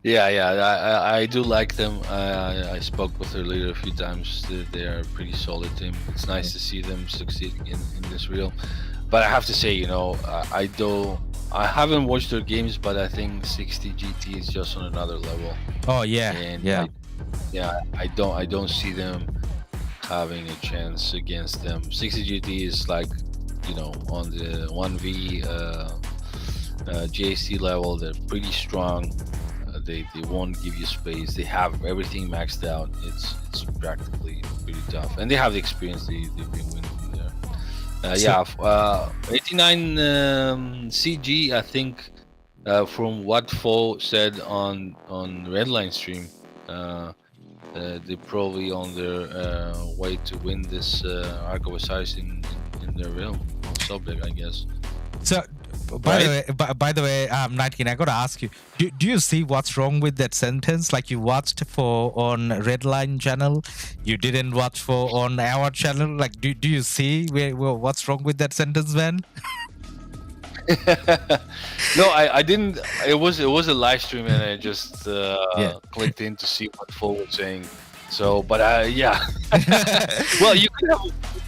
I do like them. I spoke with their leader a few times. They are a pretty solid team. It's nice to see them succeeding in this reel. But I have to say, I haven't watched their games, but I think 60 GT is just on another level. Oh yeah, and yeah. I don't see them having a chance against them. 60 GT is like, on the 1v JST level. They're pretty strong. They won't give you space. They have everything maxed out. It's practically pretty tough, and they have the experience. They've been winning there. 89 CG. I think from what Fo said on Redline stream, they're probably on their way to win this Ark of Osiris in their realm on subdeck, I guess. So, by the way, Night King, I gotta ask you: do you see what's wrong with that sentence? Like you watched for on Redline channel, you didn't watch for on our channel. Like, do you see what's wrong with that sentence, man? No, I didn't. It was a live stream, and I just clicked in to see what Fo was saying. So, but yeah. Well, you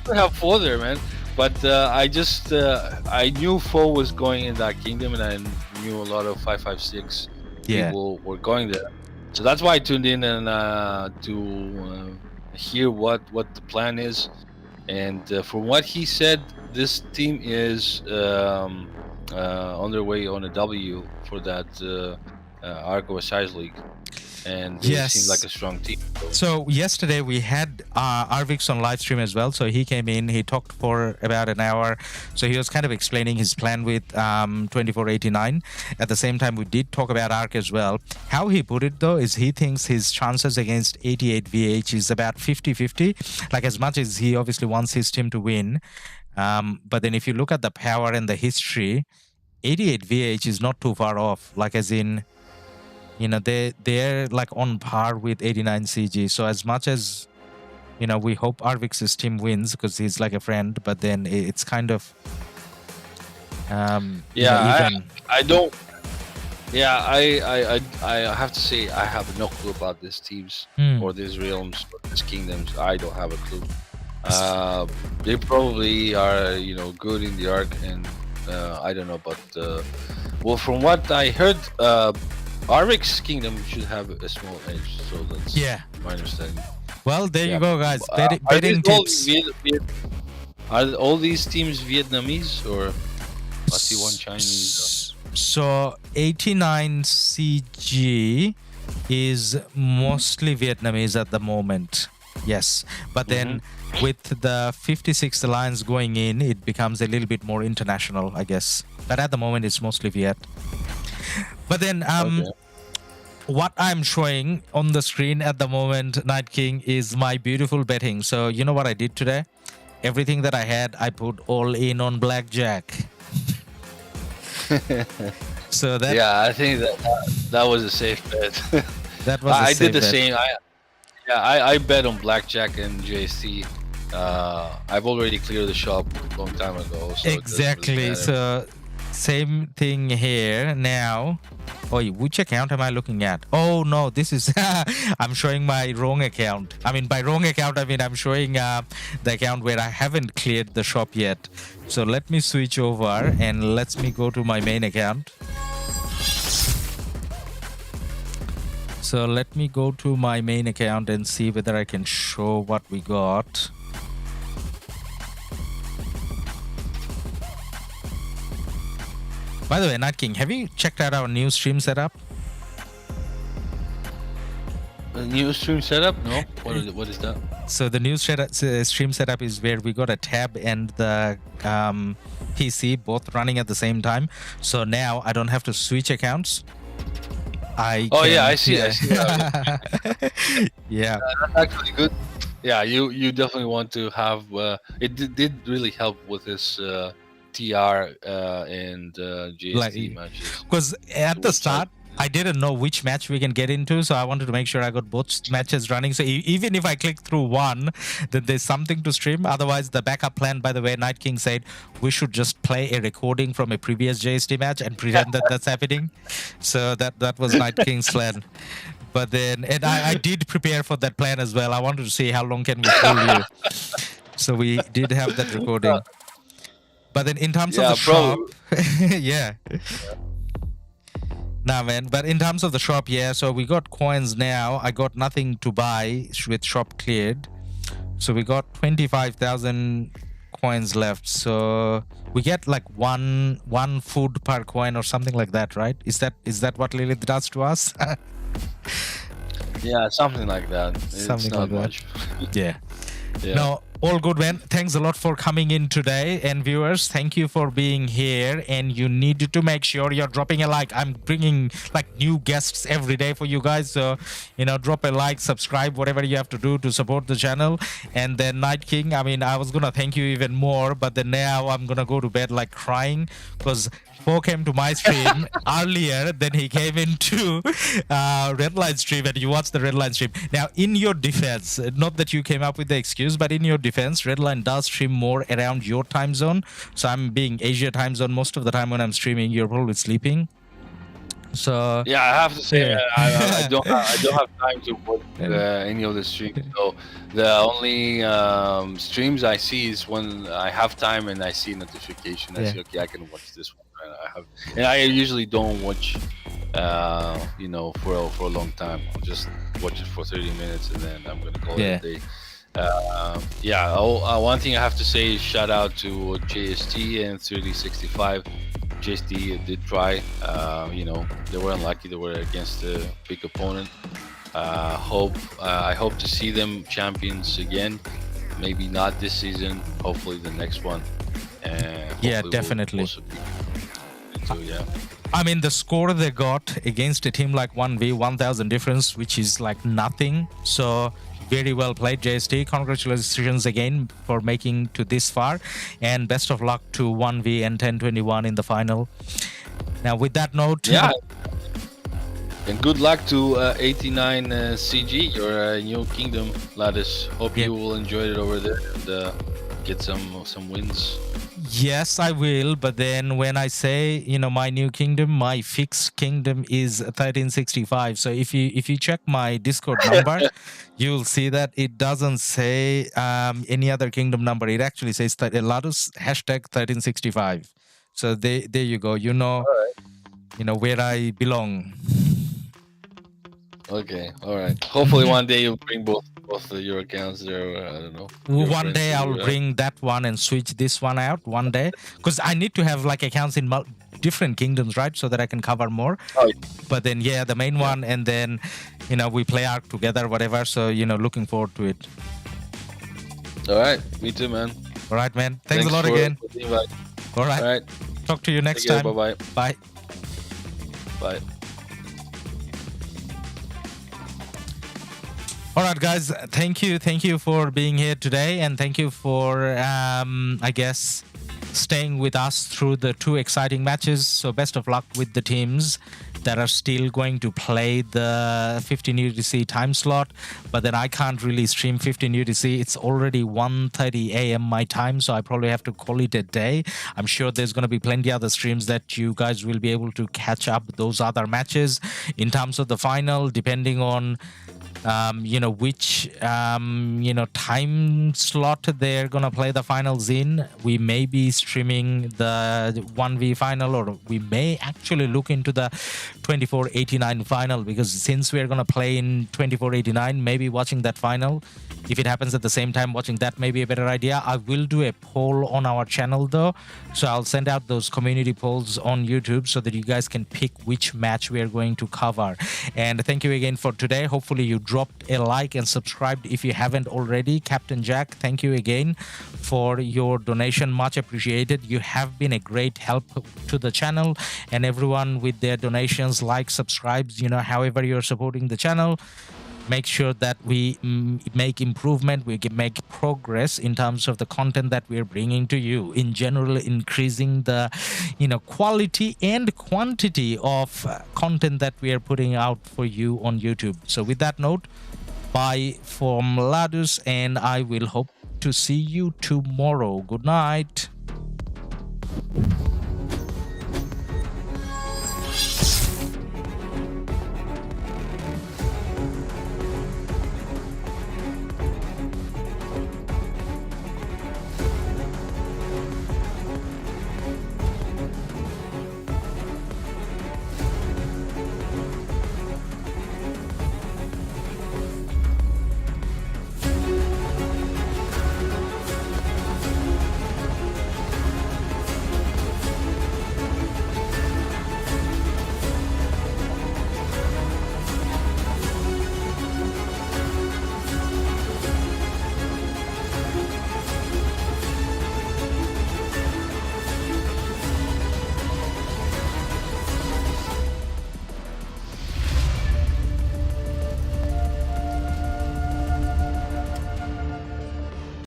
could have Fo there, man. But I just I knew Fo was going in that kingdom, and I knew a lot of 556 people were going there. So that's why I tuned in and to hear what the plan is. And from what he said, this team is on their way on a W for that Ark of Osiris League, and they seem like a strong team. So yesterday we had Arvix on live stream as well. So he came in, he talked for about an hour. So he was kind of explaining his plan with 2489. At the same time, we did talk about Ark as well. How he put it though is he thinks his chances against 88 VH is about 50-50. Like as much as he obviously wants his team to win. But then if you look at the power and the history, 88 VH is not too far off. Like as in, you know, they're like on par with 89 CG. So as much as, you know, we hope Arvix's team wins because he's like a friend, but then it's kind of even. I don't. Yeah, I have to say I have no clue about these teams or these realms or these kingdoms. I don't have a clue. They probably are, you know, good in the Ark, and I don't know, but well, from what I heard, Arvix's kingdom should have a small edge, so that's my understanding. Well, there you go, guys. Betting tips. Are all these teams Vietnamese, or I see one Chinese? So 89 CG is mostly Vietnamese at the moment. Yes, but then with the 56th Alliance going in, it becomes a little bit more international, I guess. But at the moment, it's mostly Viet. But then, what I'm showing on the screen at the moment, Night King, is my beautiful betting. So you know what I did today? Everything that I had, I put all in on blackjack. So that I think that was a safe bet. That was I did the same. I bet on blackjack and JST. I've already cleared the shop a long time ago. So exactly. So same thing here now. Oh, which account am I looking at? Oh no, this is I'm showing my wrong account. I mean, by wrong account, I mean I'm showing the account where I haven't cleared the shop yet. So let me switch over and let me go to my main account. So let me go to my main account and see whether I can show what we got. By the way, Night King, have you checked out our new stream setup? The new stream setup? No. What is that? So the new stream setup is where we got a tab and the PC both running at the same time. So now I don't have to switch accounts. I see. Yeah. That's actually good. Yeah, you definitely want to have. It did really help with this TR and JST matches. Because at the start, I didn't know which match we can get into, so I wanted to make sure I got both matches running. So even if I click through one, then there's something to stream. Otherwise, the backup plan, by the way, Night King said we should just play a recording from a previous JST match and pretend that that's happening. So that was Night King's plan. But then, and I did prepare for that plan as well. I wanted to see how long can we fool you. So we did have that recording. But then in terms of the shop, Nah, man. But in terms of the shop, so we got coins now. I got nothing to buy with shop cleared. So we got 25,000 coins left. So we get like one food per coin or something like that, right? Is that what Lilith does to us? Yeah, something like that. Something it's not like much. Yeah. No, All good, man. Thanks a lot for coming in today. And viewers, thank you for being here. And you need to make sure you're dropping a like. I'm bringing like new guests every day for you guys. So, you know, drop a like, subscribe, whatever you have to do to support the channel. And then Night King, I mean, I was going to thank you even more, but then now I'm going to go to bed like crying because Poe came to my stream earlier, then he came into Redline stream, and you watched the Redline stream. Now, in your defense, not that you came up with the excuse, but in your defense, Redline does stream more around your time zone. So I'm being Asia time zone most of the time when I'm streaming. You're probably sleeping. So yeah, I have to say I don't have time to watch any of the streams. So the only streams I see is when I have time and I see notification. I say, okay, I can watch this one. And I usually don't watch, you know, for a long time. I'll just watch it for 30 minutes and then I'm gonna call it a day. One thing I have to say is shout out to JST and 3065. JST did try. You know, they were unlucky. They were against a big opponent. I hope to see them champions again. Maybe not this season. Hopefully the next one. And yeah, definitely. Yeah. I mean, the score they got against a team like 1v, 1000 difference, which is like nothing. So very well played, JST. Congratulations again for making to this far, and best of luck to 1v and 1021 in the final. Now, with that note, yeah, and good luck to 89 CG, your new kingdom, Ladus. Hope you will enjoy it over there and get some wins. Yes, I will. But then when I say, you know, my new kingdom, my fixed kingdom is 1365. So if you check my Discord number, you'll see that it doesn't say any other kingdom number. It actually says Ladus hashtag 1365. So there you go. You know, you know where I belong. Okay, all right. Hopefully one day you'll bring both of your accounts there. I don't know. One day I'll bring that one and switch this one out one day, because I need to have like accounts in different kingdoms, right? So that I can cover more. Oh, yeah. But then, yeah, the main one, and then, you know, we play Ark together, whatever. So, you know, looking forward to it. All right. Me too, man. All right, man. Thanks a lot again. All right. All right. Talk to you next time. Bye-bye. Bye. Bye. All right, guys. Thank you for being here today, and thank you for I guess staying with us through the two exciting matches. So best of luck with the teams that are still going to play the 15 UTC time slot. But then I can't really stream 15 UTC. It's already 1:30 a.m. my time, so I probably have to call it a day. I'm sure there's going to be plenty other streams that you guys will be able to catch up those other matches in terms of the final, depending on you know, which you know, time slot they're gonna play the finals in. We may be streaming the 1v final, or we may actually look into the 2489 final, because since we're gonna play in 2489, maybe watching that final, if it happens at the same time, watching that may be a better idea. I will do a poll on our channel though, so I'll send out those community polls on YouTube so that you guys can pick which match we are going to cover. And thank you again for today. Hopefully you dropped a like and subscribed if you haven't already. Captain Jack, thank you again for your donation, much appreciated. You have been a great help to the channel, and everyone with their donations, like, subscribes, you know, however you're supporting the channel, make sure that we make improvement, we can make progress in terms of the content that we're bringing to you, in general increasing the, you know, quality and quantity of content that we are putting out for you on YouTube. So with that note, bye from Ladus, and I will hope to see you tomorrow. Good night.